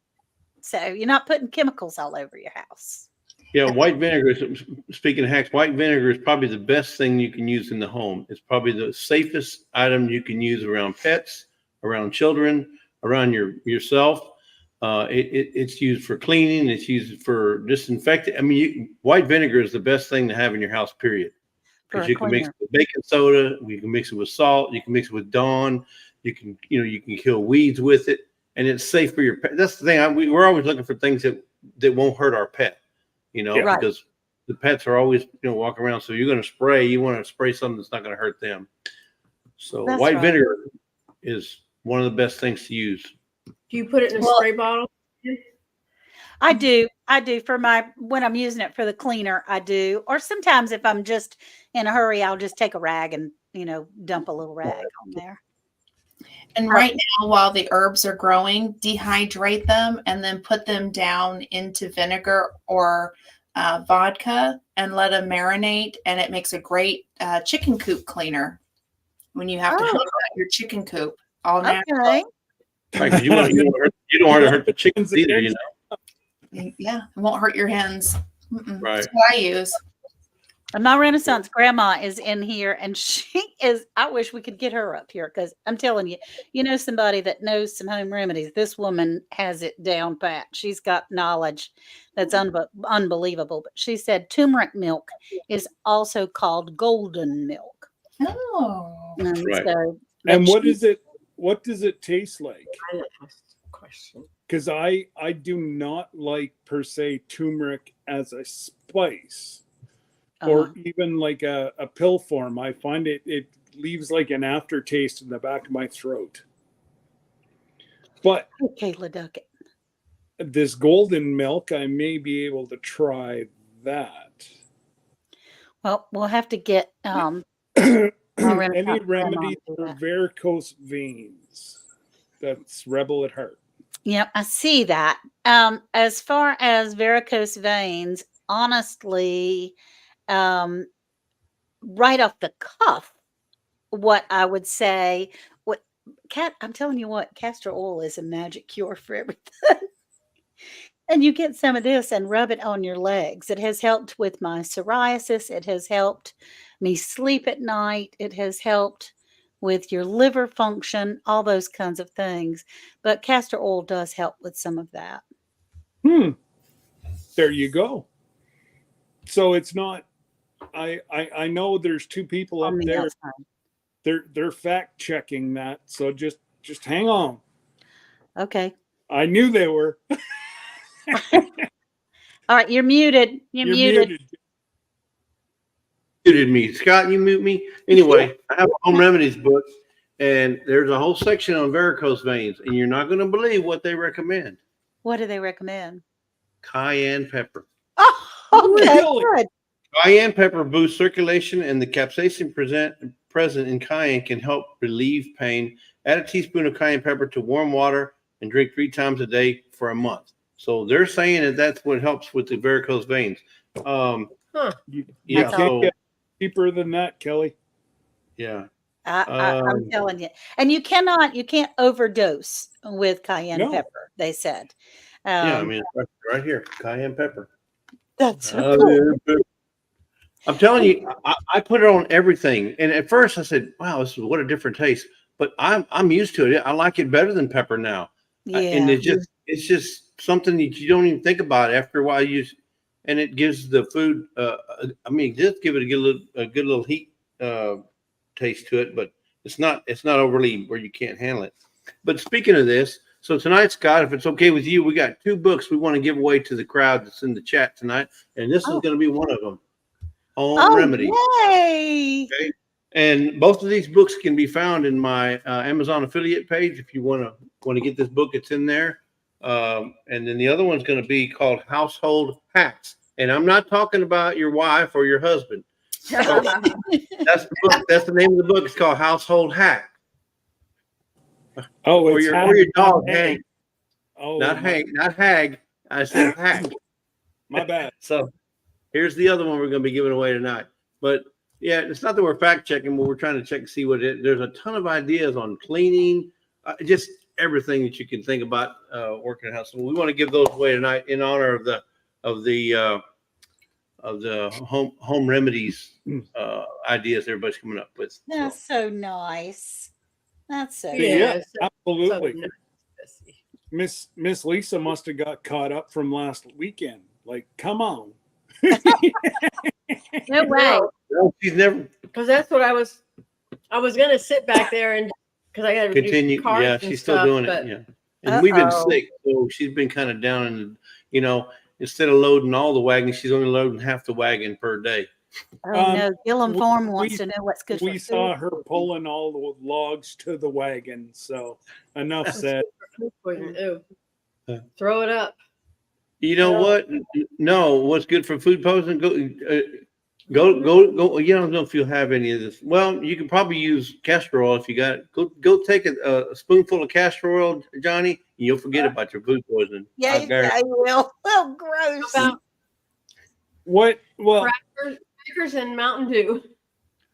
So you're not putting chemicals all over your house. Yeah, white vinegar, speaking of hacks, white vinegar is probably the best thing you can use in the home. It's probably the safest item you can use around pets, around children, around yourself. It's used for cleaning. It's used for disinfecting. I mean, white vinegar is the best thing to have in your house, period. Because you can mix it with baking soda. You can mix it with salt. You can mix it with Dawn. You can kill weeds with it, and it's safe for your pet. That's the thing. We're always looking for things that won't hurt our pet. Because the pets are always walking around. So you're going to spray. You want to spray something that's not going to hurt them. So white vinegar is one of the best things to use. Do you put it in a spray bottle? I do for when I'm using it for the cleaner, I do. Or sometimes if I'm just in a hurry, I'll just take a rag and, dump a little rag on there. And right now, while the herbs are growing, dehydrate them and then put them down into vinegar or vodka and let them marinate. And it makes a great chicken coop cleaner when you have to clean out your chicken coop all natural. Okay. Right, you don't want to hurt the chickens either, Yeah, it won't hurt your hens. Right. That's what I use. And my Renaissance grandma is in here, and she is. I wish we could get her up here because I'm telling you, somebody that knows some home remedies. This woman has it down pat. She's got knowledge that's unbelievable. But she said turmeric milk is also called golden milk. Oh, right. So, and what is it? What does it taste like? I asked a question. Because I do not like per se turmeric as a spice. Or even like a pill form. I find it leaves like an aftertaste in the back of my throat. But Kayla Duckett. This golden milk, I may be able to try that. Well, we'll have to get any remedy for varicose veins. That's Rebel at Heart. Yep, I see that. As far as varicose veins, honestly, right off the cuff, what I would say, I'm telling you what, castor oil is a magic cure for everything. And you get some of this and rub it on your legs. It has helped with my psoriasis. It has helped me sleep at night. It has helped with your liver function, all those kinds of things. But castor oil does help with some of that. There you go. So it's not I know there's two people up On the there. outside. They're fact checking that. So just hang on. Okay. I knew they were. All right, you're muted. You're muted. Muted me. Scott, you mute me? Anyway, I have a home remedies book, and there's a whole section on varicose veins, and you're not going to believe what they recommend. What do they recommend? Cayenne pepper. Oh, okay, good. Cayenne pepper boosts circulation, and the capsaicin present in cayenne can help relieve pain. Add a teaspoon of cayenne pepper to warm water and drink 3 times a day for a month. So they're saying that that's what helps with the varicose veins. You can't get cheaper than that, Kelly. Yeah. I'm telling you. And you can't overdose with cayenne pepper, they said. Yeah, I mean, right here, cayenne pepper. That's so cool. I'm telling you, I put it on everything. And at first I said, wow, what a different taste. But I'm used to it. I like it better than pepper now. Yeah. And it's just something that you don't even think about after a while. And it gives the food, just give it a good little heat taste to it, but it's not overly where you can't handle it. But speaking of this, so tonight, Scott, if it's okay with you, we got 2 books we want to give away to the crowd that's in the chat tonight, and this is going to be one of them. Home Remedies. Yay! Okay. And both of these books can be found in my Amazon affiliate page. If you want to get this book, it's in there. And then the other one's going to be called Household Hacks. And I'm not talking about your wife or your husband. So that's the book. That's the name of the book. It's called Household Hack. Oh, or your dog, Hank. Oh, not Hank, not Hag. I said Hack. My bad. So here's the other one we're going to be giving away tonight. But yeah, it's not that we're fact checking, but we're trying to check and see what it is. There's a ton of ideas on cleaning, just everything that you can think about working in a house. So we want to give those away tonight in honor of the home remedies ideas everybody's coming up with. That's so nice. That's so yeah, absolutely. So Miss Lisa must have got caught up from last weekend. Like, come on. No way. No, she's never. Because that's what I was going to sit back there and because I got to continue. Yeah, she's still doing it. Yeah, and we've been sick, so she's been kind of down. And instead of loading all the wagons, she's only loading half the wagon per day. Oh no, Gillum Farm wants to know what's good. We saw her pulling all the logs to the wagon. So enough said. Ew. Throw it up. You know what? No, what's good for food poisoning? Go. You don't know if you'll have any of this. Well, you can probably use castor oil if you got it. Go take a spoonful of castor oil, Johnny, and you'll forget about your food poisoning. Yeah, I will. Oh, gross. What? Well, Crackers and Mountain Dew.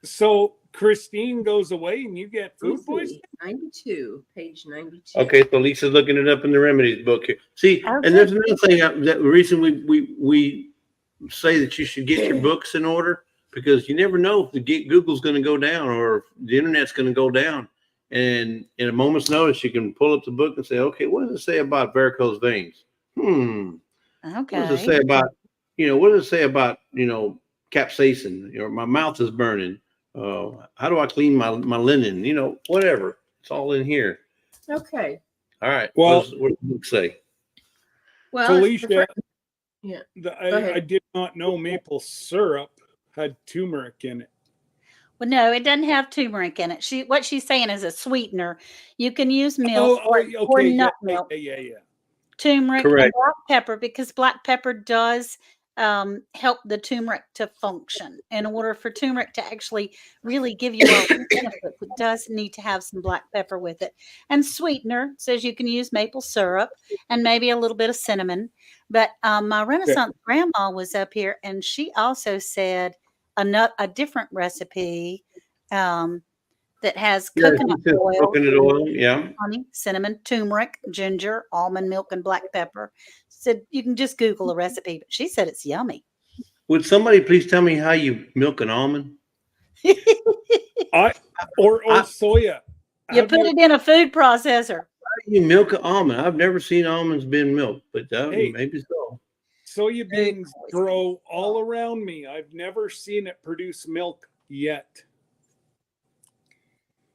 So Christine goes away and you get food poisoning? 92, page 92. Okay, so Lisa's looking it up in the remedies book here. See, and there's another thing that the reason we say that you should get your books in order, because you never know if Google's going to go down or if the internet's going to go down. And in a moment's notice, you can pull up the book and say, okay, what does it say about varicose veins? Okay. What does it say about, what does it say about, capsaicin? My mouth is burning. How do I clean my linen? Whatever. It's all in here. Okay. All right. Well, what does the book say? Well, Felicia, yeah. I did not know maple syrup had turmeric in it. Well, no, it doesn't have turmeric in it. What she's saying is a sweetener. You can use milk or nut milk. Yeah. Turmeric Correct. and black pepper, because black pepper does help the turmeric to function. In order for turmeric to actually really give you all the benefits, it does need to have some black pepper with it. And sweetener says you can use maple syrup and maybe a little bit of cinnamon. But my Renaissance grandma was up here, and she also said a different recipe that has coconut oil, honey, cinnamon, turmeric, ginger, almond milk, and black pepper. Said you can just Google a recipe, but she said it's yummy. Would somebody please tell me how you milk an almond? Or soya. You put it in a food processor. How do you milk an almond? I've never seen almonds being milked, but maybe so. soybeans grow all around me. I've never seen it produce milk yet.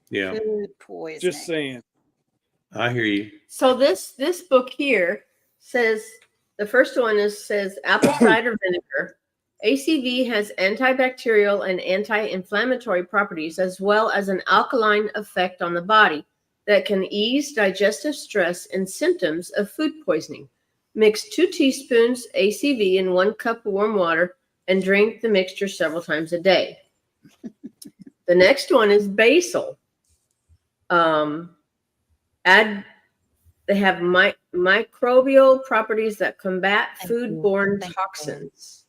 Yeah. Food poisoning. Just saying. I hear you. So this book here says, the first one says apple cider vinegar. ACV has antibacterial and anti-inflammatory properties, as well as an alkaline effect on the body that can ease digestive stress and symptoms of food poisoning. Mix 2 teaspoons ACV in 1 cup of warm water and drink the mixture several times a day. The next one is basil. They have microbial properties that combat foodborne toxins.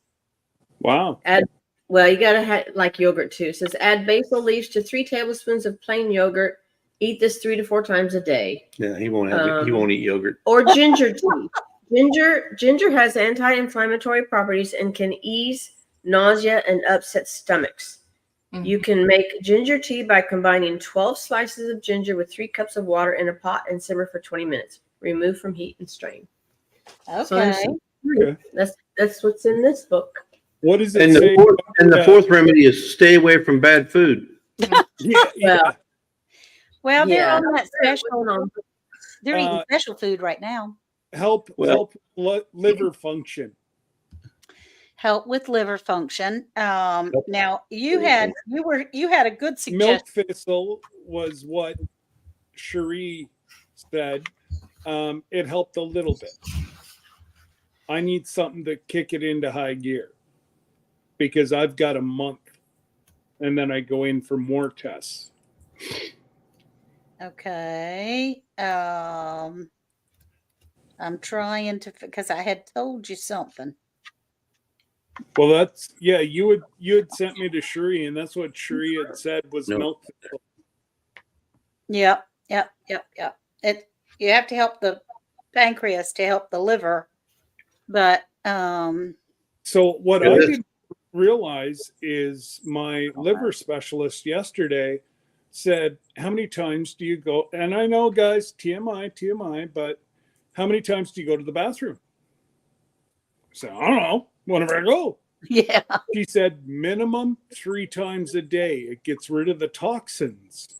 Wow. You gotta have like yogurt too. It says add basil leaves to 3 tablespoons of plain yogurt. Eat this 3 to 4 times a day. Yeah, he won't have he won't eat yogurt. Or ginger tea. Ginger has anti-inflammatory properties and can ease nausea and upset stomachs. Mm-hmm. You can make ginger tea by combining 12 slices of ginger with 3 cups of water in a pot and simmer for 20 minutes. Remove from heat and strain. Okay. So that's what's in this book. What is it? And the fourth remedy is stay away from bad food. Well, they're on that special. They're eating special food right now. Help liver function. Help with liver function. Now you had a good suggestion. Milk thistle was what Cherie said. It helped a little bit. I need something to kick it into high gear because I've got a month, and then I go in for more tests. Okay. I'm trying to, because I had told you something. Well, you had sent me to Cherie, and that's what Cherie had said was milk thistle. Yep. You have to help the pancreas to help the liver, but so what I didn't realize is my liver specialist yesterday said, how many times do you go? And I know, guys, TMI, but how many times do you go to the bathroom? So I don't know. Whenever I go. Yeah. She said minimum 3 times a day. It gets rid of the toxins.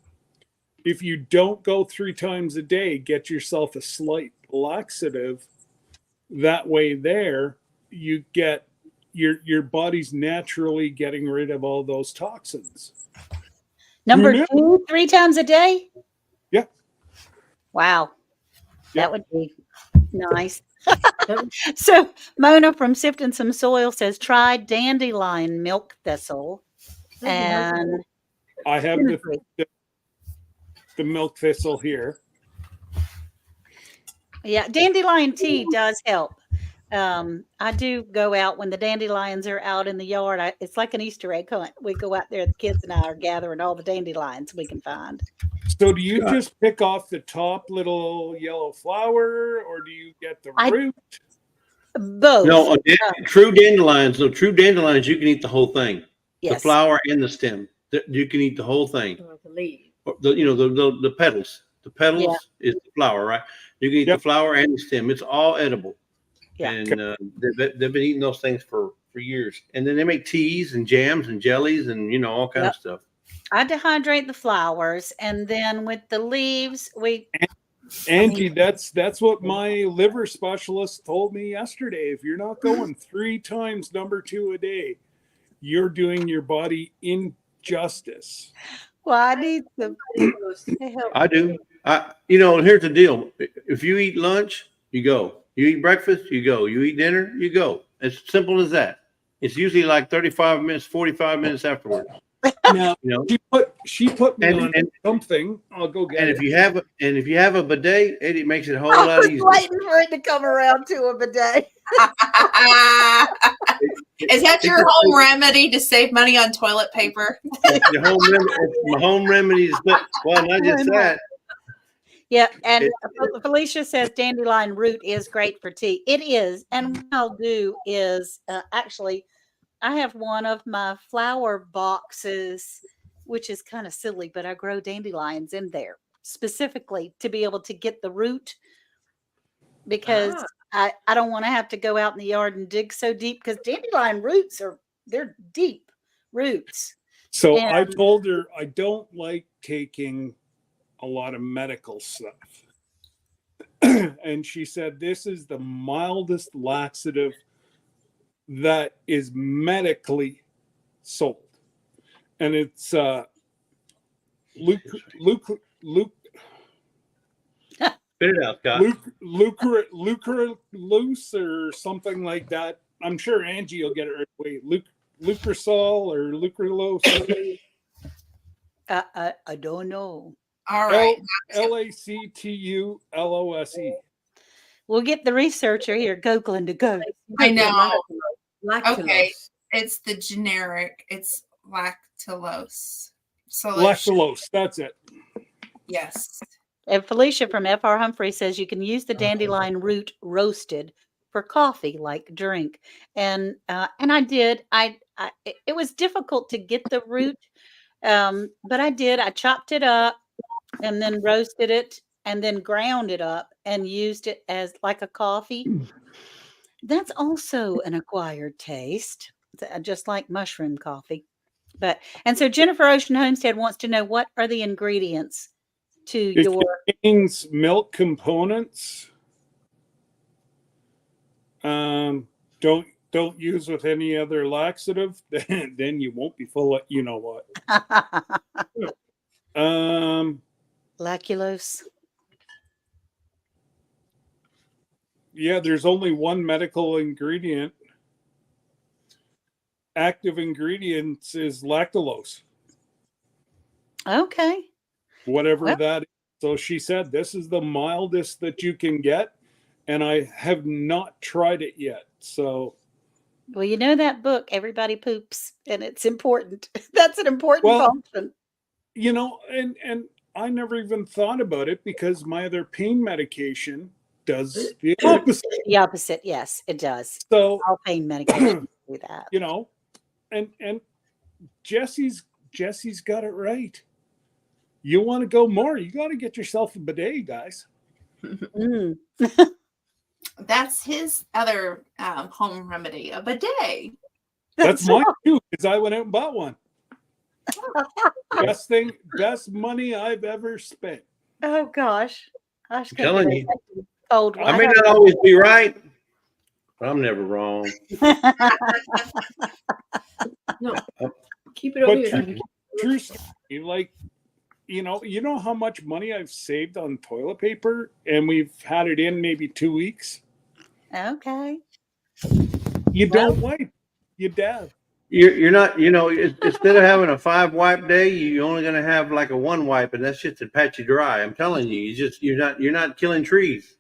If you don't go 3 times a day, get yourself a slight laxative. That way there, you get your body's naturally getting rid of all those toxins. Number 2, 3 times a day? Yeah. Wow. Yeah. That would be nice. So Mona from Sifting Some Soil says try dandelion milk thistle. And I have the milk thistle here. Yeah, dandelion tea does help. I do go out when the dandelions are out in the yard. It's like an Easter egg hunt. We go out there, the kids and I are gathering all the dandelions we can find. So do you just pick off the top little yellow flower, or do you get the root? Both. No, true dandelions, you can eat the whole thing. Yes. The flower and the stem. You can eat the whole thing. The leaf. The petals. The petals is the flower, right? You can eat the flower and the stem. It's all edible. Yeah. And they've been eating those things for years. And then they make teas and jams and jellies and all kinds of stuff. I dehydrate the flowers, and then with the leaves, Angie, that's what my liver specialist told me yesterday. If you're not going 3 times number 2 a day, you're doing your body injustice. Well, I need some. I do. Here's the deal. If you eat lunch, you go. You eat breakfast, you go. You eat dinner, you go. It's simple as that. It's usually like 35 minutes, 45 minutes afterwards. Now, she put me on something. I'll go get it. And if you have a bidet, it makes it a whole lot easier. I was waiting for it to come around to a bidet. Is that your home remedy to save money on toilet paper? My home remedy is not just that. Yeah, and Felicia says dandelion root is great for tea. It is, and what I'll do is actually, I have one of my flower boxes, which is kind of silly, but I grow dandelions in there specifically to be able to get the root because I don't want to have to go out in the yard and dig so deep, because dandelion roots they're deep roots. So I told her I don't like taking a lot of medical stuff. And she said, this is the mildest laxative that is medically sold. And it's Spit it out, Scott. Lucraloose or something like that. I'm sure Angie will get it right away. Lucrosol or Lucralose. I don't know. All right. Lactulose. We'll get the researcher here, Googling to go. I know. Lactulose. Okay. It's the generic. It's lactulose. Lactulose. That's it. Yes. And Felicia from FR Humphrey says you can use the dandelion root roasted for coffee like drink. And I did. It was difficult to get the root, but I did. I chopped it up and then roasted it and then ground it up and used it as like a coffee. That's also an acquired taste, just like mushroom coffee. And so Jennifer Ocean Homestead wants to know, what are the ingredients to your contains milk components. Don't use with any other laxative, then you won't be full of you know what. lactulose. Yeah, there's only one medical ingredient. Active ingredients is lactulose. Okay. Whatever that is. So she said this is the mildest that you can get, and I have not tried it yet. So, well, you know that book, Everybody Poops, and it's important. That's an important function. You know, and I never even thought about it because my other pain medication does the opposite. The opposite, yes, it does. So all pain medication do that. You know, and Jesse's got it right. You want to go more, you got to get yourself a bidet, guys. That's his other home remedy, a bidet. That's mine too, because I went out and bought one. Best money I've ever spent. Oh gosh. I'm telling you. Cold I may not always be right, but I'm never wrong. No, keep it over here. True story. Like, you know how much money I've saved on toilet paper, and we've had it in maybe 2 weeks. Okay. You don't wipe, you dab. You're not, instead of having a 5 wipe day, you're only going to have like a 1 wipe, and that's just to pat you dry. I'm telling you, you're not killing trees.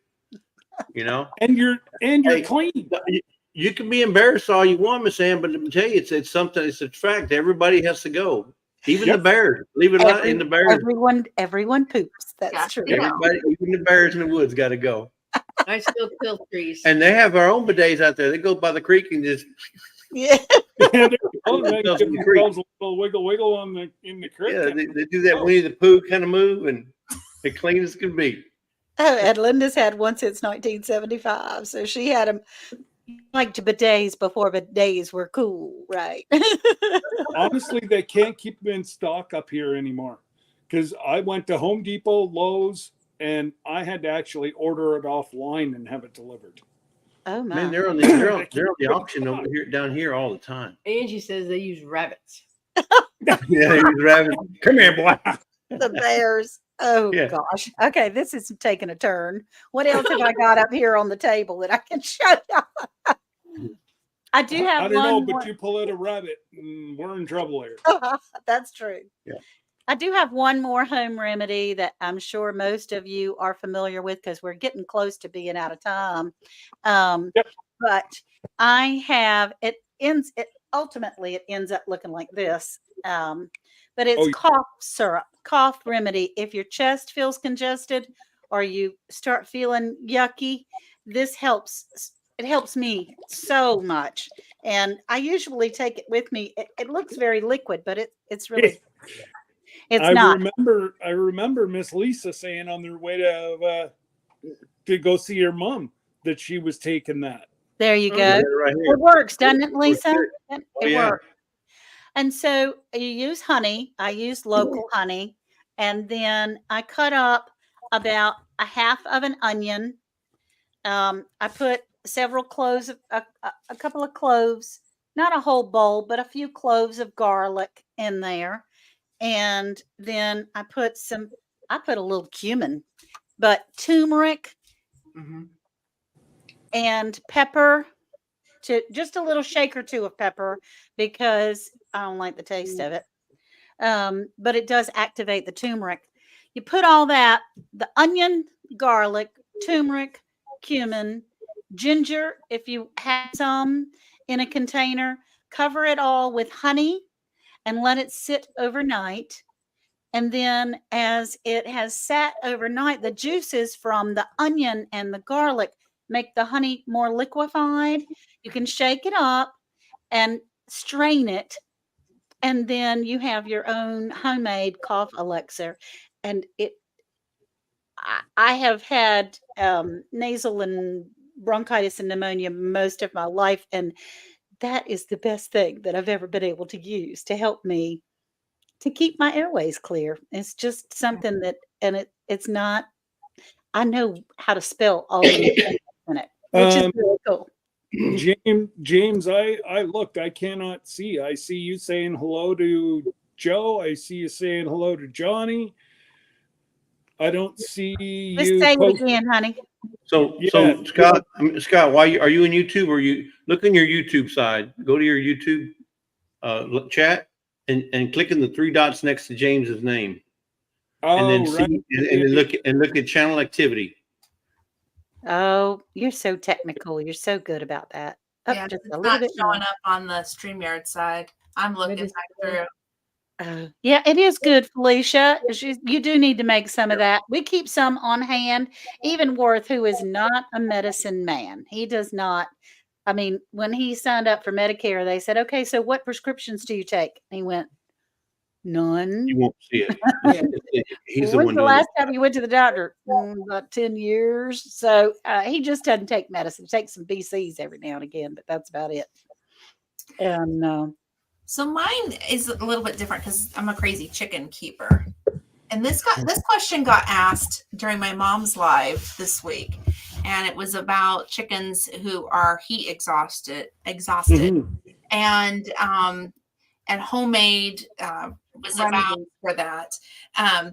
And you're clean. You can be embarrassed all you want, Miss Ann, but let me tell you, it's something. It's a fact. Everybody has to go, even the bears. Leave it in the bears. Everyone poops. That's true. Everybody, even the bears in the woods, got to go. I still kill trees. And they have our own bidets out there. They go by the creek and just yeah. They give themselves a little wiggle in the creek. Yeah, they do that Winnie the Pooh kind of move, and they're clean as can be. Oh, and Linda's had one since 1975, so she had them like bidets before bidets were cool, right? Honestly, they can't keep them in stock up here anymore because I went to Home Depot, Lowe's, and I had to actually order it offline and have it delivered. Oh my! Man, they're on the auction over here down here all the time. Angie says they use rabbits. Yeah, they use rabbits. Come here, boy. The bears. Oh yeah. Gosh. Okay, this is taking a turn. What else have I got up here on the table that I can show you? I do have. I don't know, but you pull out a rabbit, and we're in trouble here. That's true. Yeah. I do have one more home remedy that I'm sure most of you are familiar with because we're getting close to being out of time. But I have ultimately it ends up looking like this. But it's cough syrup, cough remedy. If your chest feels congested or you start feeling yucky, this helps. It helps me so much. And I usually take it with me. It looks very liquid, but it's really it's not. I remember Miss Lisa saying on their way to to go see your mom that she was taking that. There you Oh, go. yeah, right here. It works, doesn't it, Lisa? It yeah. works. And so you use honey. I use local honey. And then I cut up about a half of an onion. I put several cloves of a couple of cloves, not a whole bowl, but a few cloves of garlic in there. And then I put a little cumin, but turmeric and pepper, to just a little shake or two of pepper, because I don't like the taste of it. But it does activate the turmeric. You put all that, the onion, garlic, turmeric, cumin, ginger, if you have some in a container, cover it all with honey and let it sit overnight. And then as it has sat overnight, the juices from the onion and the garlic make the honey more liquefied. You can shake it up and strain it. And then you have your own homemade cough elixir. And I have had nasal and bronchitis and pneumonia most of my life. And that is the best thing that I've ever been able to use to help me to keep my airways clear. It's just something that, and it's not, I know how to spell all the ingredients in it, which is really cool. James, I looked, I cannot see. I see you saying hello to Joe. I see you saying hello to Johnny. I don't see Let's you. say it again, honey. So Scott, why are you in YouTube? Or you look in your YouTube side? Go to your YouTube chat and click in the three dots next to James's name, and then see and then look at channel activity. Oh, you're so technical. You're so good about that. Oh, Yeah, just it's a little not bit showing more. up on the StreamYard side. I'm looking back through. Yeah, it is good, Felicia. You do need to make some of that. We keep some on hand. Even Worth, who is not a medicine man, he does not. I mean, when he signed up for Medicare, they said, "Okay, so what prescriptions do you take?" And he went, "None." You won't see it. He's the When's one the doing last it. time you went to the doctor? About 10 years. So he just doesn't take medicine. He takes some BCs every now and again, but that's about it. And So mine is a little bit different because I'm a crazy chicken keeper. And this question got asked during my mom's live this week. And it was about chickens who are heat exhausted. And homemade was about for that.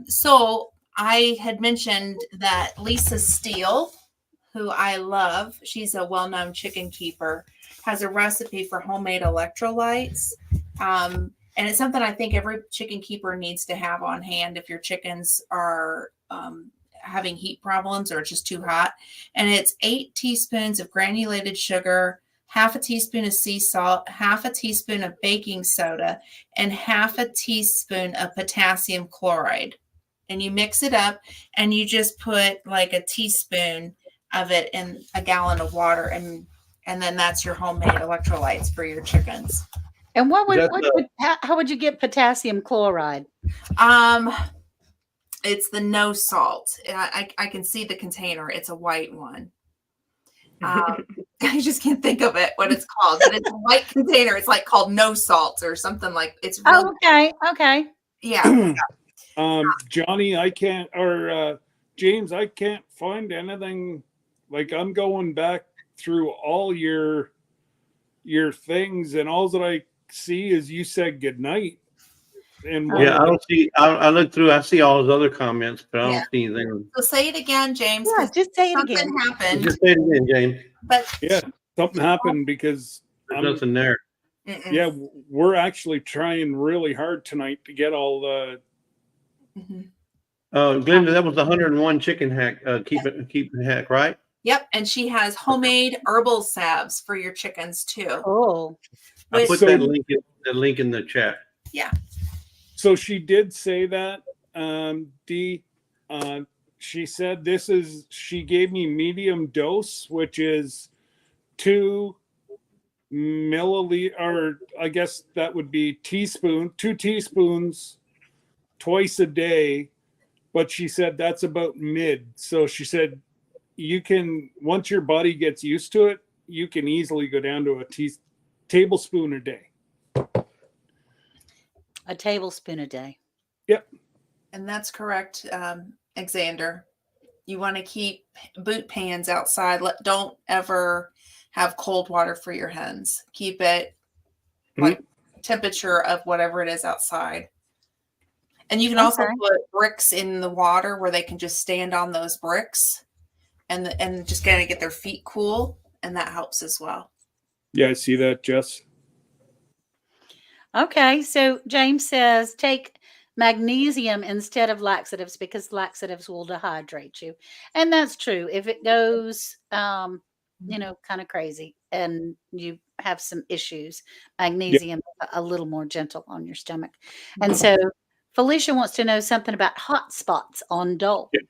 So I had mentioned that Lisa Steele, who I love, she's a well-known chicken keeper, has a recipe for homemade electrolytes. And it's something I think every chicken keeper needs to have on hand if your chickens are having heat problems or it's just too hot. And it's 8 teaspoons of granulated sugar, half a teaspoon of sea salt, half a teaspoon of baking soda, and half a teaspoon of potassium chloride. And you mix it up and you just put like a teaspoon of it in a gallon of water. And then that's your homemade electrolytes for your chickens. and how would you get potassium chloride? It's the no salt. I can see the container. It's a white one. I just can't think of it, what it's called, but it's a white container. It's like called no salt or something like it's really, okay. Yeah. Johnny, I can't, or James, I can't find anything. Like I'm going back through all your things, and all that I see is you said goodnight. And I don't see. I look through. I see all his other comments, but I don't see anything. So say it again, James. Yeah, just say it again. Something happened. Just say it again, James. But yeah, something happened because there's nothing there. Yeah, we're actually trying really hard tonight to get all the. Glenda, that was the 101 chicken hack. Keep it hack, right? Yep, and she has homemade herbal salves for your chickens too. Oh, I put that link in the chat. Yeah. So she did say that, Dee. She said she gave me medium dose, which is 2 milliliter, or I guess that would be 2 teaspoons twice a day. But she said that's about mid. So she said you can, once your body gets used to it, you can easily go down to a tablespoon a day. A tablespoon a day. Yep. And that's correct, Xander. You want to keep boot pans outside. Don't ever have cold water for your hens. Keep it like temperature of whatever it is outside. And you can also put bricks in the water where they can just stand on those bricks and just kind of get their feet cool. And that helps as well. Yeah, I see that, Jess. Okay, so James says take magnesium instead of laxatives because laxatives will dehydrate you. And that's true. If it goes, kind of crazy and you have some issues, magnesium is a little more gentle on your stomach. And so Felicia wants to know something about hot spots on dogs. Yeah.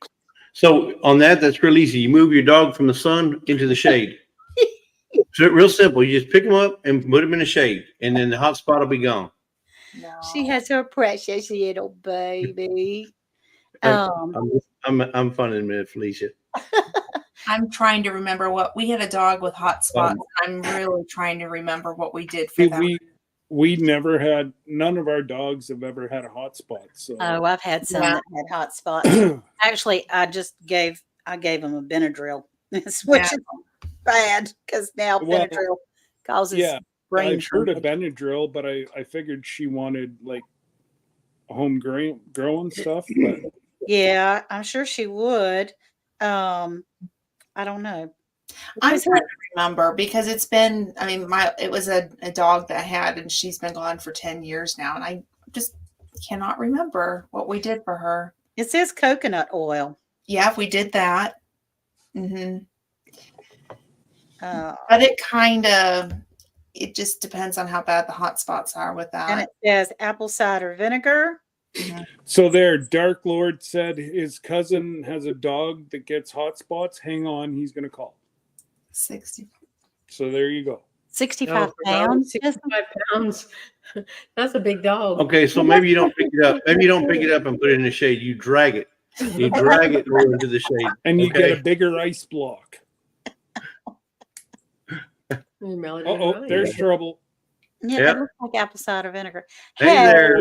So on that's real easy. You move your dog from the sun into the shade. So real simple. You just pick them up and put them in the shade, and then the hot spot will be gone. No. She has her precious little baby. I'm fun in a minute, Felicia. I'm trying to remember what we had a dog with hot spots. I'm really trying to remember what we did for that. We never had, none of our dogs have ever had a hot spot. So I've had some that had hot spots. Actually, I gave them a Benadryl, which is bad because now Benadryl causes brain. I've heard of Benadryl, but I figured she wanted like home growing stuff. But yeah, I'm sure she would. I don't know. I'm trying to remember because it's been, it was a dog that I had and she's been gone for 10 years now. And I just cannot remember what we did for her. It says coconut oil. Yeah, we did that. Mm-hmm. But it just depends on how bad the hot spots are with that. And it says apple cider vinegar. Mm-hmm. So there, Dark Lord said his cousin has a dog that gets hot spots. Hang on, he's going to call. 60. So there you go. 65 pounds. 65 pounds. That's a big dog. Okay, so maybe you don't pick it up. Maybe you don't pick it up and put it in the shade. You drag it. You drag it over into the shade. And you get a bigger ice block. There's trouble. Yeah, it looks like apple cider vinegar. Hey there.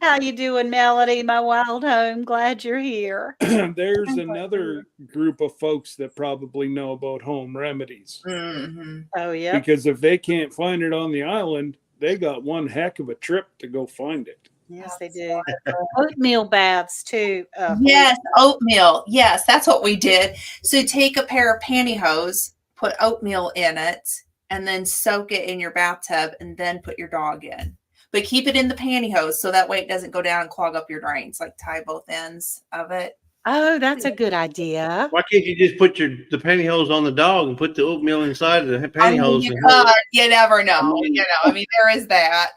How you doing, Melody? My wild home. Glad you're here. There's another group of folks that probably know about home remedies. Mm-hmm. Oh, yeah. Because if they can't find it on the island, they got one heck of a trip to go find it. Yes, they do. Oatmeal baths, too. Yes, oatmeal. Yes, that's what we did. So take a pair of pantyhose, put oatmeal in it, and then soak it in your bathtub and then put your dog in. But keep it in the pantyhose so that way it doesn't go down and clog up your drains. Like tie both ends of it. Oh, that's a good idea. Why can't you just put the pantyhose on the dog and put the oatmeal inside the pantyhose? You never know. There is that.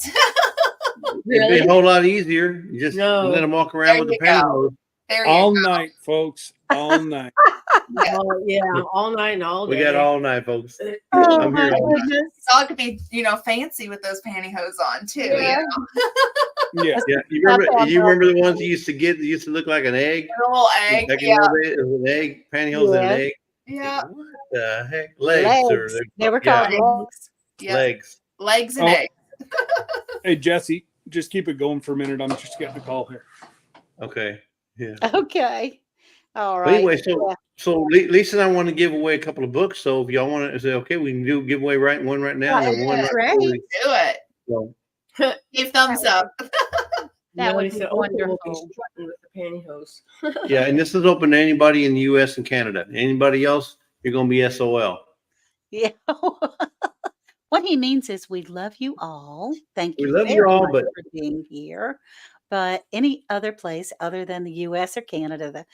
It'd be a whole lot easier. You just let them walk around with the pantyhose. All night, folks. All night. All night and all day. We got all night, folks. I'm here all night. The dog could be, fancy with those pantyhose on too. Yeah. Yeah. You remember the ones you used to get that used to look like an egg? A little egg. It was an egg, pantyhose and an egg. Yeah. What the heck? Legs. They were called legs. Yeah. Legs and eggs. Hey, Jesse, just keep it going for a minute. I'm just getting a call here. Okay. Yeah. Okay. All right. But anyway, so Lisa and I want to give away a couple of books. So if y'all want to say, okay, we can do give away one right now. And then one right. Do it. So, give thumbs up. That would be wonderful. With the pantyhose. yeah, and this is open to anybody in the U.S. and Canada. Anybody else, you're going to be SOL. Yeah. What he means is we love you all. Thank you. We love you all, for being here. But any other place other than the U.S. or Canada,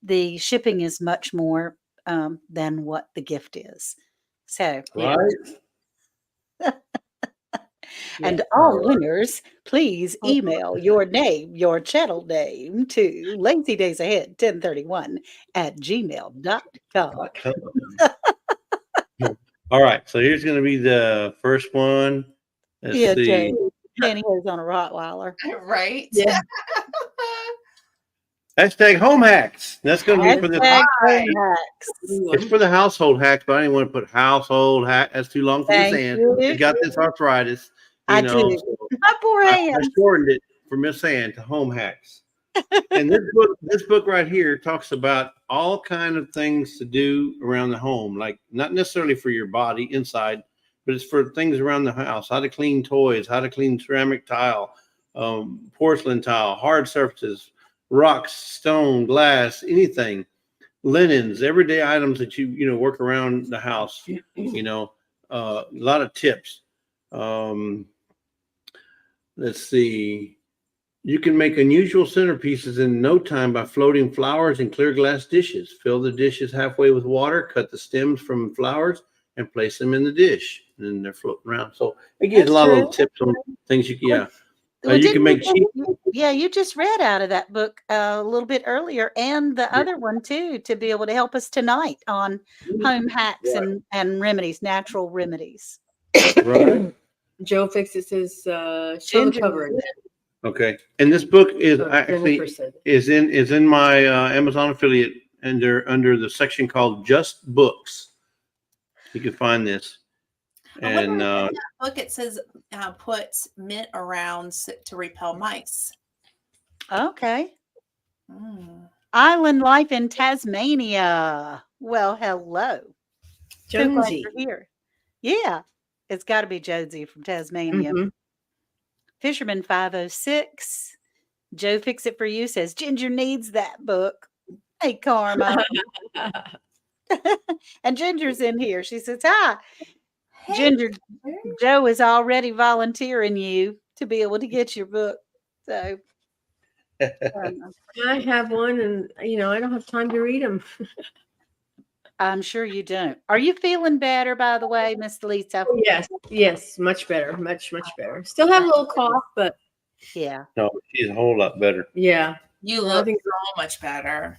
the shipping is much more than what the gift is. So, right. And all winners, please email your name, your channel name to lazydaysAhead1031@gmail.com. All right. So here's going to be the first one. Let's see. Pantyhose on a Rottweiler. Right? Yeah. Hashtag home hacks. That's going to be for the. Hashtag home hacks. It's for the household hacks, but I didn't want to put household hack. That's too long for Miss Thank Ann. you. She got this arthritis. I You know, do. so My poor I hands. shortened it for Miss Ann to home hacks. And this book right here talks about all kind of things to do around the home, like not necessarily for your body inside, but it's for things around the house. How to clean toys, how to clean ceramic tile, porcelain tile, hard surfaces, rocks, stone, glass, anything, linens, everyday items that you work around the house. A lot of tips. Let's see. You can make unusual centerpieces in no time by floating flowers in clear glass dishes. Fill the dishes halfway with water, cut the stems from flowers, and place them in the dish. And then they're floating around. So it gives That's a lot true. of tips on things you can. Yeah. Well, You can make cheap. Yeah, you just read out of that book a little bit earlier, and the other one too, to be able to help us tonight on home hacks and remedies, natural remedies. Right. Joe fixes his show the Ginger. cover in Okay. And this book is Oh, actually Jennifer said. is in my Amazon affiliate under the section called Just Books. You can find this. I wonder And if in that book it says put mint around to repel mice. Okay. Mm. Island life in Tasmania. Well, hello. So glad Jonesy. you're here. Yeah, it's got to be Jonesy from Tasmania. Mhm. Fisherman 506. Joe Fix It For You says Ginger needs that book. Hey, Karma. And Ginger's in here. She says, hi. Hey, Ginger, Joe is already volunteering you to be able to get your book. So I have one, and I don't have time to read them. I'm sure you don't. Are you feeling better, by the way, Miss Lisa? Yes, much better, much better. Still have a little cough, but Yeah. no, she's a whole lot better. yeah, you look so much better.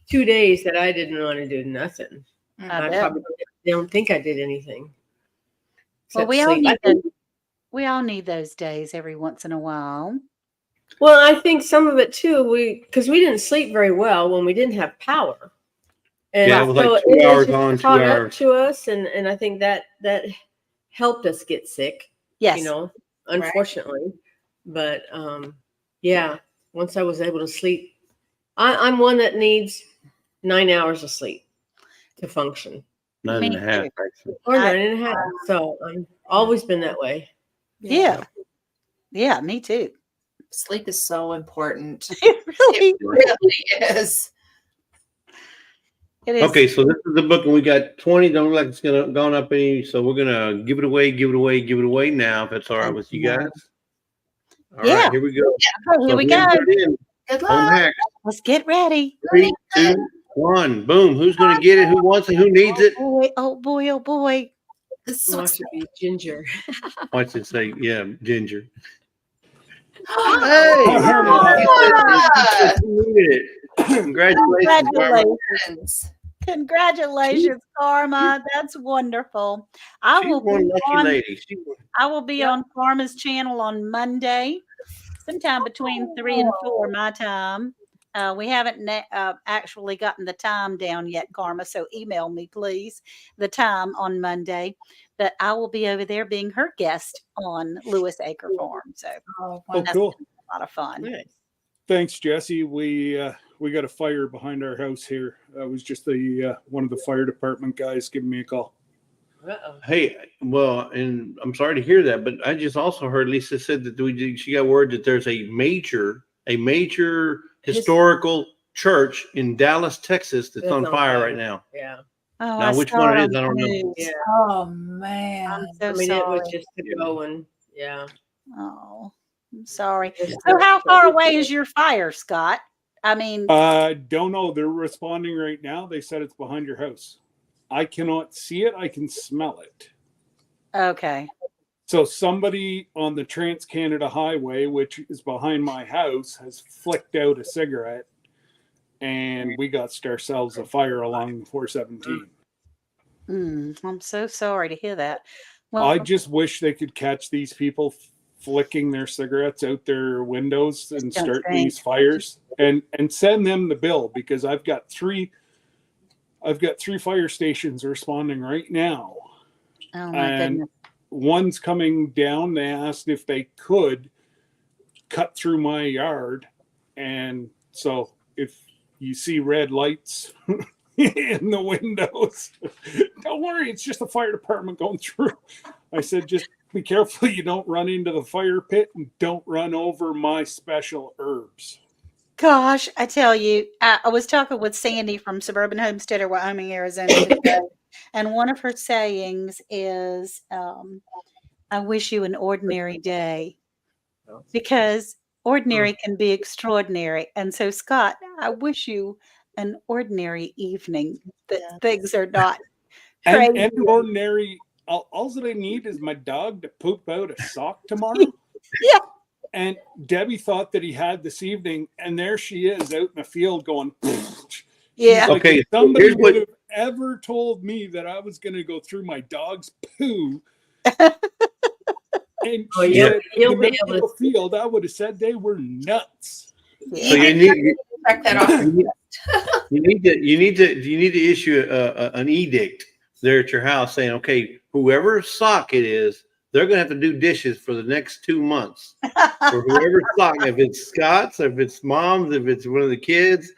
2 days that I didn't want to do nothing. I I bet. probably don't think I did anything. Well, except sleep. we all need those days every once in a while. Well, I think some of it too, because we didn't sleep very well when we didn't have power. And Yeah, it was so like 2 hours just on, 2 caught up hours. to us, and I think that helped us get sick. Yes. Unfortunately. But yeah, once I was able to sleep, I'm one that needs 9 hours of sleep to function. 9.5, actually. Or 9.5. So I've always been that way. Yeah. Yeah, me too. Sleep is so important. It really is. It is. Okay, so this is the book, and we got 20. Don't look like it's gone up any, so we're gonna give it away now. If that's all right with you guys. All right, here we go. Yeah. Here we go. Good luck. Home hack. Let's get ready. 3, 2, 1. Boom. Who's gonna get it? Who wants it? Who needs it? Oh boy, oh boy. This is so Watch it be Ginger. Watch it say, yeah, Ginger. Hey! Congratulations. Congratulations, Karma. That's wonderful. I will be on Karma's channel on Monday, sometime between 3 and 4 my time. We haven't actually gotten the time down yet, Karma, so email me, please, the time on Monday. But I will be over there being her guest on Lewis Acre Farm. So that's cool. a lot of fun. Nice. Thanks, Jesse. We got a fire behind our house here. It was just one of the fire department guys giving me a call. Uh-oh. Hey, well, and I'm sorry to hear that, but I just also heard Lisa said that she got word that there's a major historical church in Dallas, Texas that's on fire right now. Yeah. Oh, now, which one it is, I don't know. Yeah. Oh man. I'm so It sorry. was just to go and Oh, I'm sorry. So how far away is your fire, Scott? I mean, don't know. They're responding right now. They said it's behind your house. I cannot see it. I can smell it. okay. So somebody on the Trans-Canada Highway, which is behind my house, has flicked out a cigarette, and we got ourselves a fire along 417. I'm so sorry to hear that. Well, I just wish they could catch these people flicking their cigarettes out their windows and Don't starting think. these fires, and send them the bill, because I've got three fire stations responding right now. Oh my And goodness. one's coming down. They asked if they could cut through my yard. And so if you see red lights in the windows, don't worry, it's just the fire department going through. I said, just be careful you don't run into the fire pit, and don't run over my special herbs. Gosh, I tell you, I was talking with Sandy from Suburban Homesteader, Wyoming, Arizona today, and one of her sayings is, I wish you an ordinary day, because ordinary can be extraordinary. And so, Scott, I wish you an ordinary evening, that things are not crazy. And ordinary, all that I need is my dog to poop out a sock tomorrow. Yeah. And Debbie thought that he had this evening, and there she is out in the field going, Yeah. like, Okay, if somebody here's what- would have ever told me that I was going to go through my dog's poo. And Oh, she yeah, said, you'll in be the able to middle of the field, I would have said they were nuts. So you need Check that off. you need to issue an edict there at your house saying, okay, whoever sock it is, they're going to have to do dishes for the next 2 months. For whoever sock, if it's Scott's, if it's Mom's, if it's one of the kids,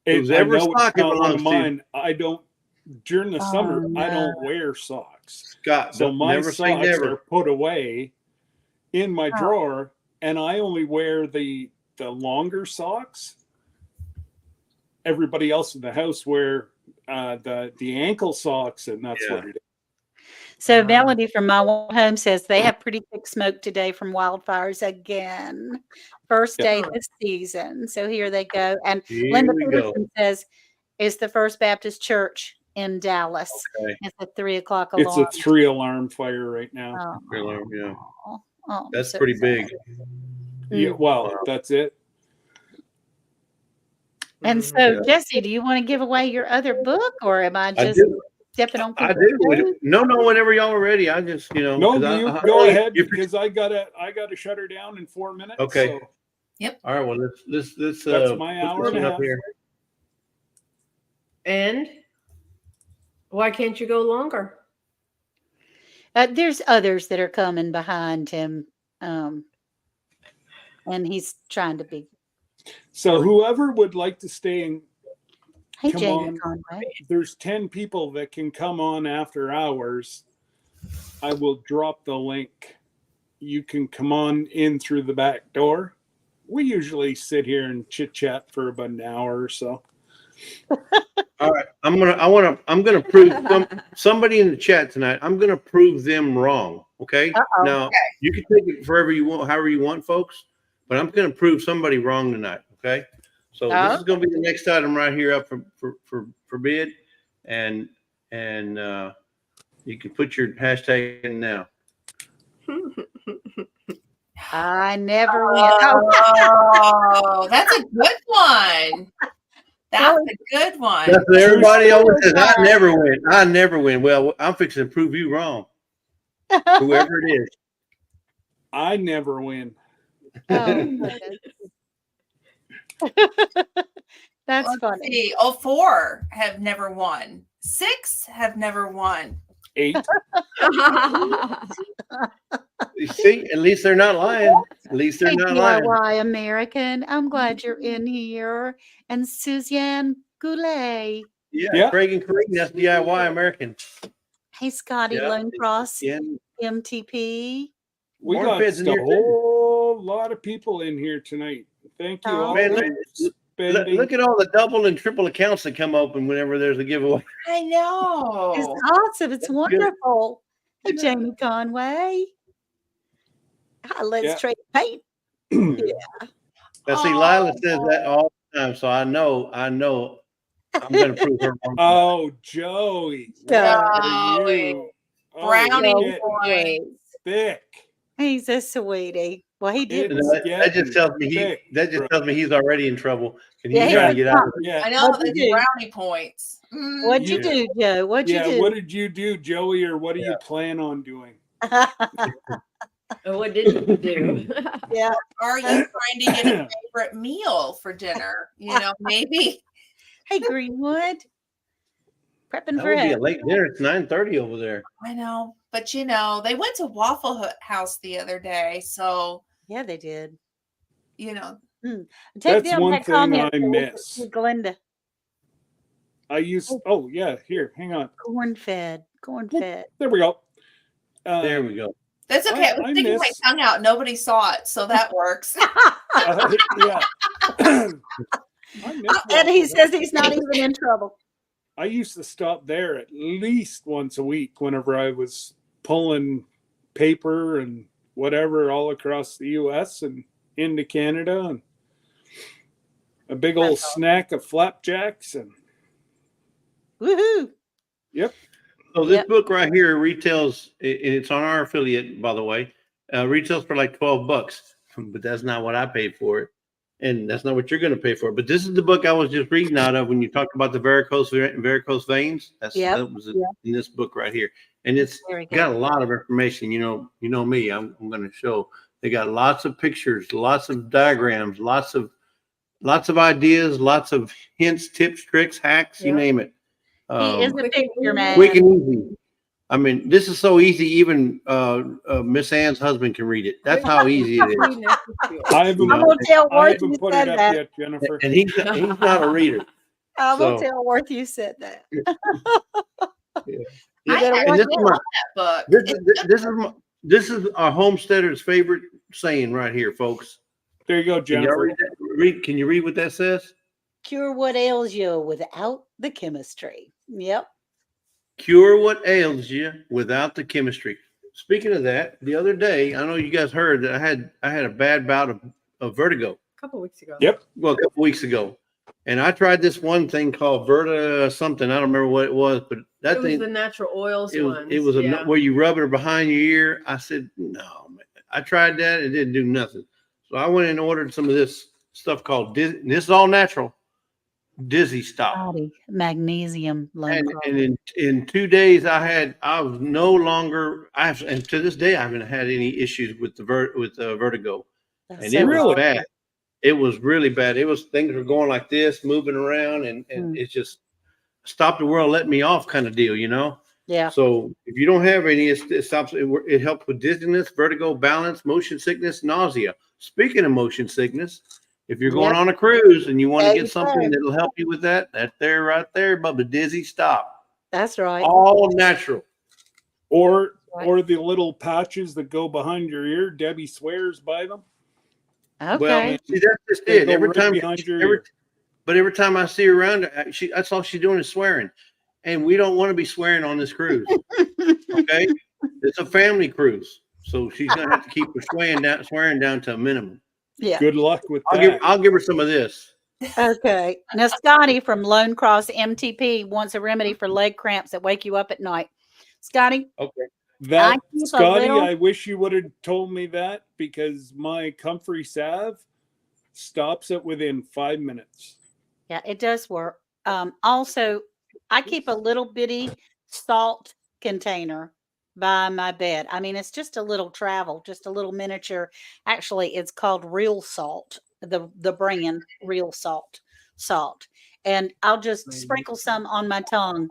And whoever I know it's sock it not one belongs of to. mine. I don't, during the summer, Oh, I no. don't wear socks. Scott, So my never say socks never. are put away in my drawer, and I only wear the longer socks. Everybody else in the house wear the ankle socks, and that's what it is. So Melody from My Wild Home says they have pretty thick smoke today from wildfires again. First day this season. So here they go. And Here Linda we go. Peterson says it's the First Baptist Church in Dallas. Okay. It's a 3 o'clock alarm. It's a 3-alarm fire right now. Yeah. Oh, That's so pretty sad. big. Yeah, well, that's it. And so, Jesse, do you want to give away your other book, or am I just do. stepping on I people's do. toes? No, whenever y'all are ready, I just, No, 'cause you I go know ahead, you're- because I gotta shut her down in 4 minutes. Okay. So All right. Well, let's that's my put hour this and a one up half. here. And why can't you go longer? There's others that are coming behind him, and he's trying to be. So whoever would like to stay and Hey, come Jamie on. Conway. There's 10 people that can come on after hours. I will drop the link. You can come on in through the back door. We usually sit here and chit chat for about an hour or so. All right. I'm gonna prove somebody in the chat tonight. I'm gonna prove them wrong. Okay. Uh-oh. Now you can take it however you want, folks. But I'm gonna prove somebody wrong tonight. Okay. So this is gonna be the next item right here up for bid, and you can put your hashtag in now. I never win. Oh, that's a good one. That's a good one. That's what everybody always says. I never win. I never win. Well, I'm fixing to prove you wrong. Whoever it is. I never win. That's Let's funny. see. Oh, 4 have never won. 6 have never won. 8. You see, at least they're not lying. At least they're Hey, not lying. DIY American, I'm glad you're in here. And Suzanne Goulet. Yeah, Craig and Craig, that's DIY American. Hey, Scotty Lone Cross, Yeah. MTP. We More got bids in a here, too. whole lot of people in here tonight. Thank you all Man, for spending. Look at all the double and triple accounts that come open whenever there's a giveaway. I know. It's awesome. It's wonderful. Hey, Jamie Conway. Hi, let's trade paint. Now, see, Lila says that all the time, so I know I'm going to prove her wrong. Oh, Joey. Joey. Brownie points. Thick. He's a sweetie. Well, he did. That just tells me he's already in trouble, and he's Yeah, trying to get out of it. Yeah. I know What'd that's you do? brownie points. What'd you do, Joe? What'd you do? What did you do, Joey, or what do you plan on doing? What did you do? Yeah. Are you trying to get a favorite meal for dinner? You know, maybe. Hey, Greenwood. Prepping That for would be a heaven. late dinner. It's 9:30 over there. I know, but you know, they went to Waffle House the other day, so Yeah, they did. you know. Take That's down one that thing comment, I please, miss. Glenda. I used. Oh yeah, here, hang on. Corn fed. There we go. There we go. That's okay. I was sticking my miss. tongue out. Nobody saw it, so that works. Yeah. I miss And he Waffle says House. he's not even in trouble. I used to stop there at least once a week whenever I was pulling paper and whatever all across the U.S. and into Canada, and a big old snack of flapjacks and Woohoo! yep. So this book right here retails, and it's on our affiliate, by the way, retails for like $12, but that's not what I paid for it. And that's not what you're going to pay for. But this is the book I was just reading out of when you talked about the varicose veins. That was in this book right here. And it's got a lot of information. You know me, I'm going to show. They got lots of pictures, lots of diagrams, lots of ideas, lots of hints, tips, tricks, hacks, you name it. He is a picture man. Quick and easy. I mean, this is so easy. Even Miss Ann's husband can read it. That's how easy it is. I haven't put it up yet, Jennifer. And he's not a reader. I will tell Worth you said that. This is our homesteader's favorite saying right here, folks. There you go, Jennifer. Can you read what that says? Cure what ails you without the chemistry. Yep. Cure what ails you without the chemistry. Speaking of that, the other day, I know you guys heard that I had a bad bout of vertigo. A couple weeks ago. Yep. Well, a couple weeks ago. And I tried this one thing called Verta something. I don't remember what it was, but that thing was the natural oils ones. It was where you rub it behind your ear. I said, no, man. I tried that. It didn't do nothing. So I went and ordered some of this stuff called Dizzy. This is all natural. Dizzy Stop. Magnesium. And in 2 days, I was no longer. And to this day, I haven't had any issues with the vertigo. That's and it was bad. It was really bad. Things were going like this, moving around, and it just stopped the world, let me off kind of deal, you know? Yeah. So if you don't have any, it stops. It helps with dizziness, vertigo, balance, motion sickness, nausea. Speaking of motion sickness, if you're going on a cruise and you want to get something that'll help you with that, right there, Bubba, Dizzy Stop. That's right. All natural. Or the little patches that go behind your ear. Debbie swears by them. Okay. Well, see, that's just it. Every time I see her around, that's all she's doing is swearing. And we don't want to be swearing on this cruise. Okay? It's a family cruise. So she's going to have to keep her swearing down to a minimum. Yeah. Good luck with that. I'll give her some of this. Okay. Now, Scotty from Lone Cross MTP wants a remedy for leg cramps that wake you up at night. Scotty? Okay. Scotty, I wish you would have told me that, because my comfrey salve stops it within 5 minutes. Yeah, it does work. Also, I keep a little bitty salt container by my bed. I mean, it's just a little travel, just a little miniature. Actually, it's called Real Salt, the brand Real Salt. And I'll just sprinkle some on my tongue.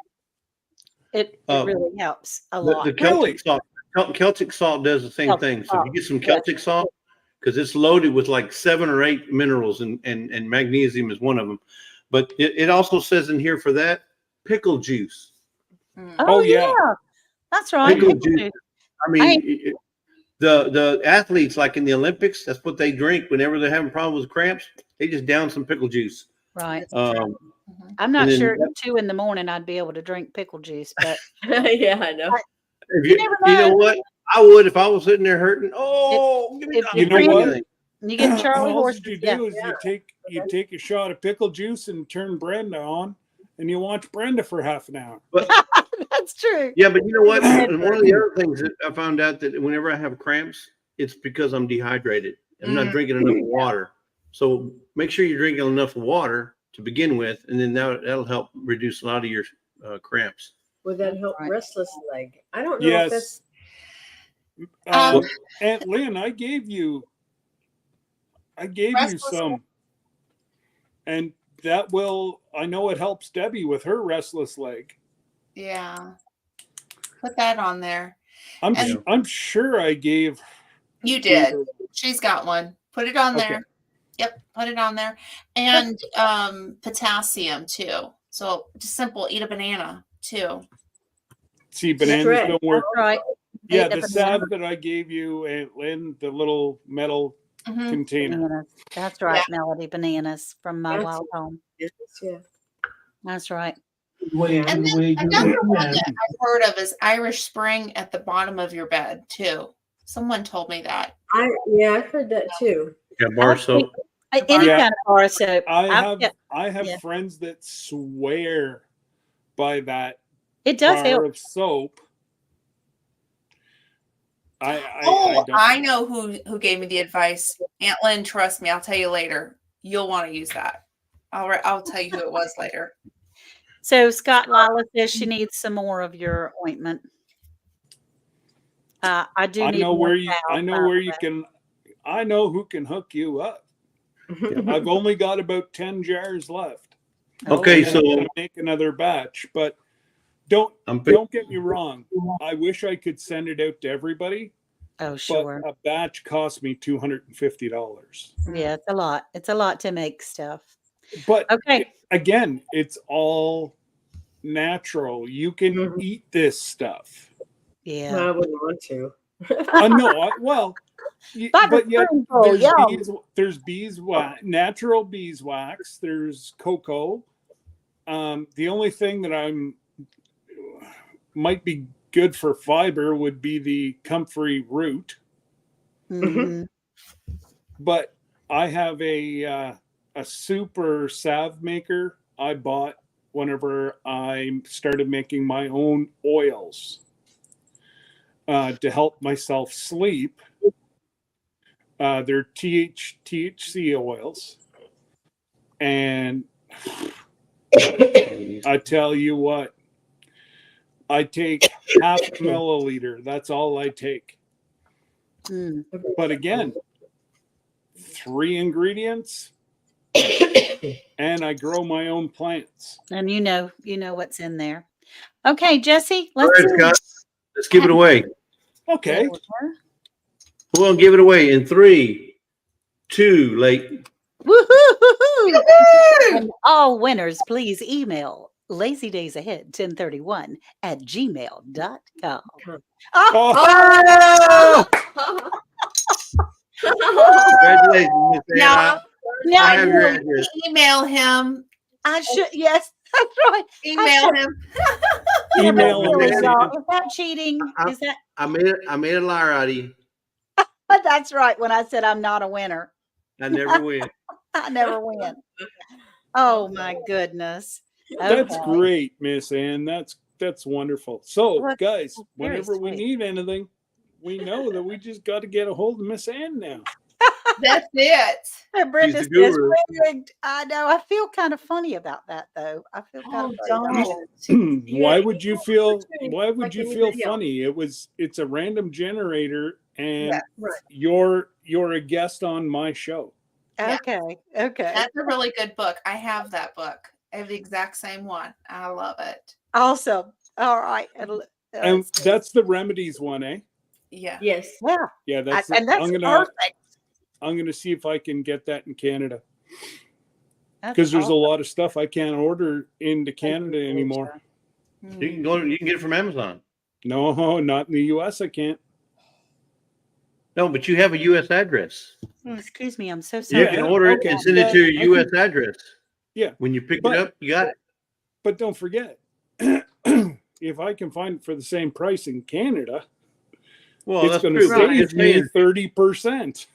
It really helps a lot. The Celtic salt does the same thing. So if you get some Celtic salt, because it's loaded with like 7 or 8 minerals, and magnesium is one of them. But it also says in here for that, pickle juice. Oh yeah. That's right. Pickle juice. I mean, the athletes, like in the Olympics, that's what they drink whenever they're having problems with cramps. They just down some pickle juice. Right. I'm not sure at 2 in the morning I'd be able to drink pickle juice, but yeah, I know. You know what? I would if I was sitting there hurting. You know what? You get Charlie all horse. you do is you take a shot of pickle juice and turn Brenda on, and you watch Brenda for half an hour. But, that's true. Yeah, but you know what? And one of the other things that I found out, that whenever I have cramps, it's because I'm dehydrated. I'm not drinking enough water. So make sure you're drinking enough water to begin with, and then that'll help reduce a lot of your cramps. Would that help restless leg? I don't know if that's Aunt Lynn, I gave you some, and that will. I know it helps Debbie with her restless leg. Yeah. Put that on there. I'm sure I gave. You did. She's got one. Put it on there. Yep, put it on there. And potassium too. So just simple, eat a banana too. See, bananas don't work. Right. Yeah, the salve that I gave you, Aunt Lynn, the little metal container. Bananas. That's right, Melody. Bananas from my wild home. Yeah. That's right. And then another one that I've heard of is Irish Spring at the bottom of your bed too. Someone told me that. I've heard that too. Yeah, bar soap. Any kind of bar soap. I have friends that swear by that. It does bar help. of soap. I know who gave me the advice. Aunt Lynn, trust me. I'll tell you later. You'll want to use that. I'll tell you who it was later. So Scott Lila says she needs some more of your ointment. I do. I know where you can. I know who can hook you up. I've only got about 10 jars left. Okay, so I'm gonna make another batch, but don't get me wrong. I wish I could send it out to everybody. Oh, sure. But a batch cost me $250. Yeah, it's a lot. It's a lot to make stuff. But again, it's all natural. You can eat this stuff. Yeah, I wouldn't want to. But yet there's beeswax, natural beeswax. There's cocoa. The only thing that might be good for fiber would be the comfrey root. Mm-hmm. But I have a super salve maker I bought whenever I started making my own oils to help myself sleep. They're THC oils. And I tell you what, I take half a milliliter. That's all I take. But again, 3 ingredients, and I grow my own plants. And you know what's in there. Okay, Jesse, let's give it away. Okay. We're going to give it away in 3, 2, late. Woohoo! And all winners, please email lazydaysahead1031@gmail.com. Oh! Congratulations, Miss Anna. Now you email him. I should. Yes, that's right. Email him. Email him. Is that cheating? Is that? I made a liar out of you. But that's right. When I said I'm not a winner, I never win. I never win. Oh my goodness. That's great, Miss Ann. That's wonderful. So, guys, whenever we need anything, we know that we just got to get a hold of Miss Ann now. That's it. And Brenda says, I know. I feel kind of funny about that, though. I feel kind of Why would you feel funny? It's a random generator, and you're a guest on my show. Okay. That's a really good book. I have that book. I have the exact same one. I love it. Awesome. All right. And that's the remedies one, eh? Yeah. Yes. Yeah. That's perfect. I'm going to see if I can get that in Canada. Because there's a lot of stuff I can't order into Canada anymore. You can get it from Amazon. No, not in the US. I can't. No, but you have a US address. Oh, excuse me. I'm so sorry. You can order it and send it to your US address. Yeah. When you pick it up, you got it. But don't forget, if I can find it for the same price in Canada, it's going to save me 30%.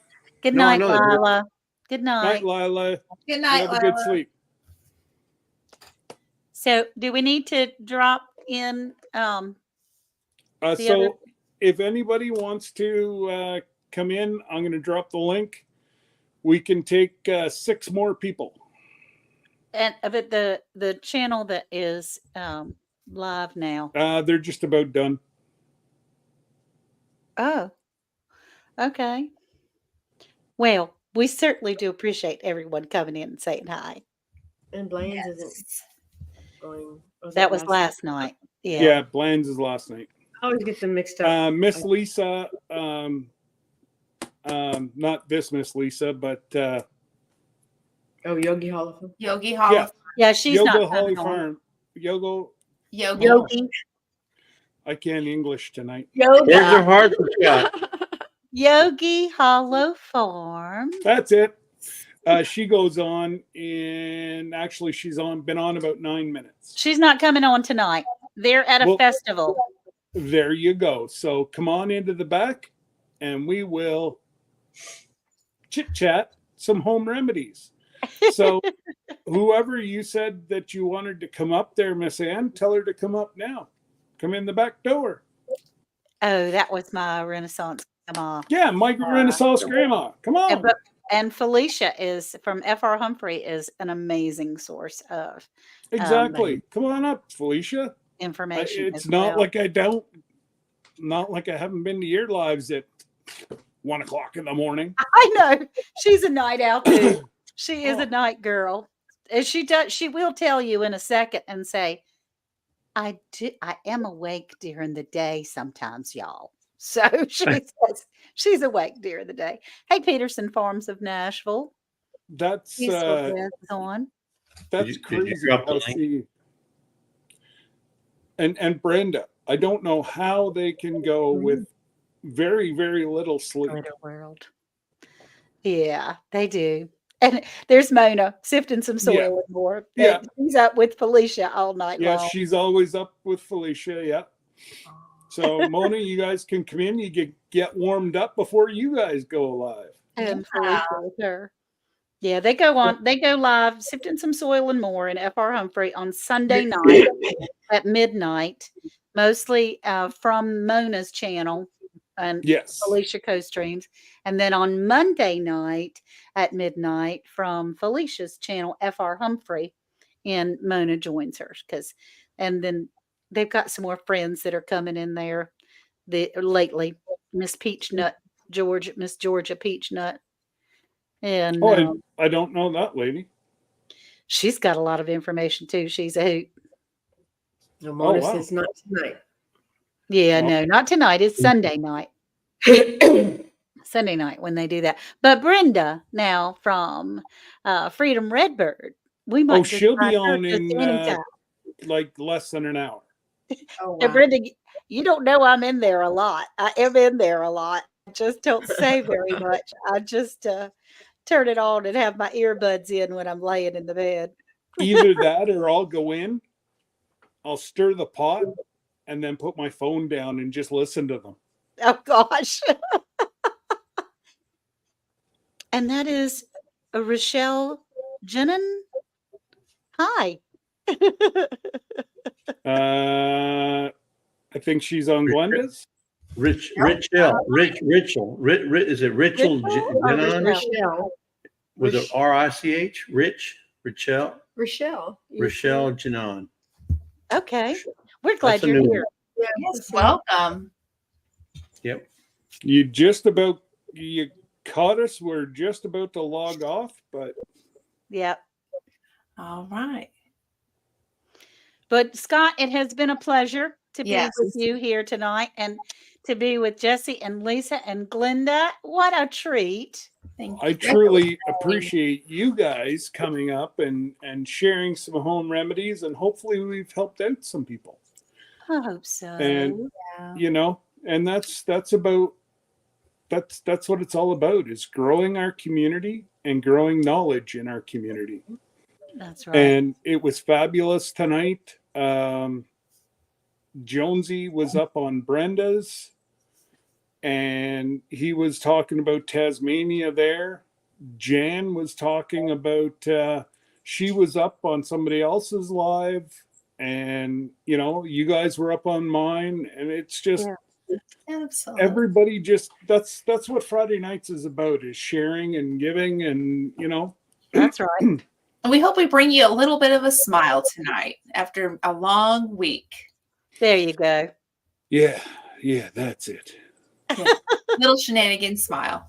Good night, Lila. Good night. Night, Lila. Good night, Have a good sleep. So, do we need to drop in? If anybody wants to come in, I'm going to drop the link. We can take 6 more people. And but the channel that is live now. They're just about done. Oh, okay. Well, we certainly do appreciate everyone coming in and saying hi. And Blaine's isn't Yes. going. Was That that was last night. Yeah. Yeah, Bland's is last night. I always get them mixed up. Miss Lisa, not this Miss Lisa, but Oh, Yogi Hall of Fame. Yogi Hall. yeah, Yeah, she's Yoga not Holly coming on. Farm. Yoga. Yogi. Yogi. I can't English tonight. Where's your Yoga. heart, Scott? Yogi Hollow Farm. That's it. She goes on, and actually, she's been on about 9 minutes. She's not coming on tonight. They're at a Well, festival. There you go. So come on into the back, and we will chit chat some home remedies. So whoever you said that you wanted to come up there, Miss Ann, tell her to come up now. Come in the back door. Oh, that was my Renaissance grandma. Yeah, my Renaissance grandma. Come on. And Felicia is from F.R. Humphrey is an amazing source of Exactly. Come on up, Felicia. information. It's as not well. like I haven't been to your lives at 1 o'clock in the morning. I know she's a night owl too. She is a night girl. And she will tell you in a second and say, I am awake during the day sometimes, y'all. So she says she's awake during the day. Hey, Peterson Farms of Nashville. That's Peaceful Death is on. that's Did you crazy. drop the How link? she- And Brenda, I don't know how they can go with very, very little sleep. Glitter World. Yeah, they do. And there's Mona sifting some soil Yeah. and more. Yeah. She's up with Felicia all night Yeah, long. she's always up with Felicia. Yeah. So Mona, you guys can come in. You can get warmed up before you guys go live. And Felicia with her. Yeah, they go live, sifting some soil and more in F.R. Humphrey on Sunday night at midnight, mostly from Mona's channel and Yes. Felicia co-streams. And then on Monday night at midnight from Felicia's channel, F.R. Humphrey, and Mona joins her and then they've got some more friends that are coming in there lately. Miss Peachnut, Miss Georgia Peachnut. And I don't know that lady. she's got a lot of information too. She's a hoot. No, Mona wow. says not tonight. Yeah, Well- no, not tonight. It's Sunday night. Sunday night when they do that. But Brenda now from Freedom Redbird, we might. just she'll be find her on just in anytime. like less than an hour. Oh, And wow. Brenda, you don't know I'm in there a lot. I am in there a lot. I just don't say very much. I just turn it on and have my earbuds in when I'm laying in the bed. Either that or I'll go in, I'll stir the pot, and then put my phone down and just listen to them. Oh gosh. And that is Rochelle Jenin. Hi. I think she's on Glenda's. Rachel. Is it Rachel Jenon Rochelle. with a R-I-C-H? Rachel Rochelle. Jenon. Okay. We're glad That's a you're new here. Yeah, Yes, welcome. Yep. You caught us. We're just about to log off, but Yep. All right. But Scott, it has been a pleasure to be Yes. with you here tonight and to be with Jesse and Lisa and Glenda. What a treat. Thank I you. truly appreciate you guys coming up and sharing some home remedies, and hopefully we've helped out some people. I hope so. And Yeah. And that's what it's all about, is growing our community and growing knowledge in our community. That's right. And it was fabulous tonight. Jonesy was up on Brenda's, and he was talking about Tasmania there. Jan was talking about she was up on somebody else's live, and you guys were up on mine, and it's just Absolutely. everybody just that's what Friday nights is about, is sharing and giving, and That's right. And we hope we bring you a little bit of a smile tonight after a long week. There you go. yeah, that's it. Little shenanigan smile.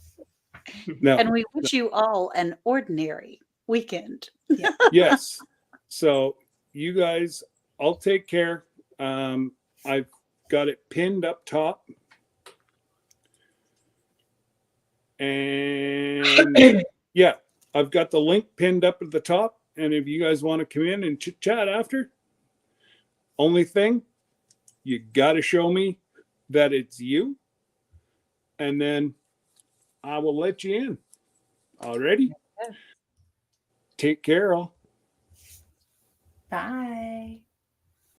No. And we wish you all an ordinary weekend. Yeah. Yes. So you guys, I'll take care. I've got it pinned up top. And yeah, I've got the link pinned up at the top. And if you guys want to come in and chit chat after, only thing, you got to show me that it's you. And then I will let you in. Alrighty? Take care, all. Bye.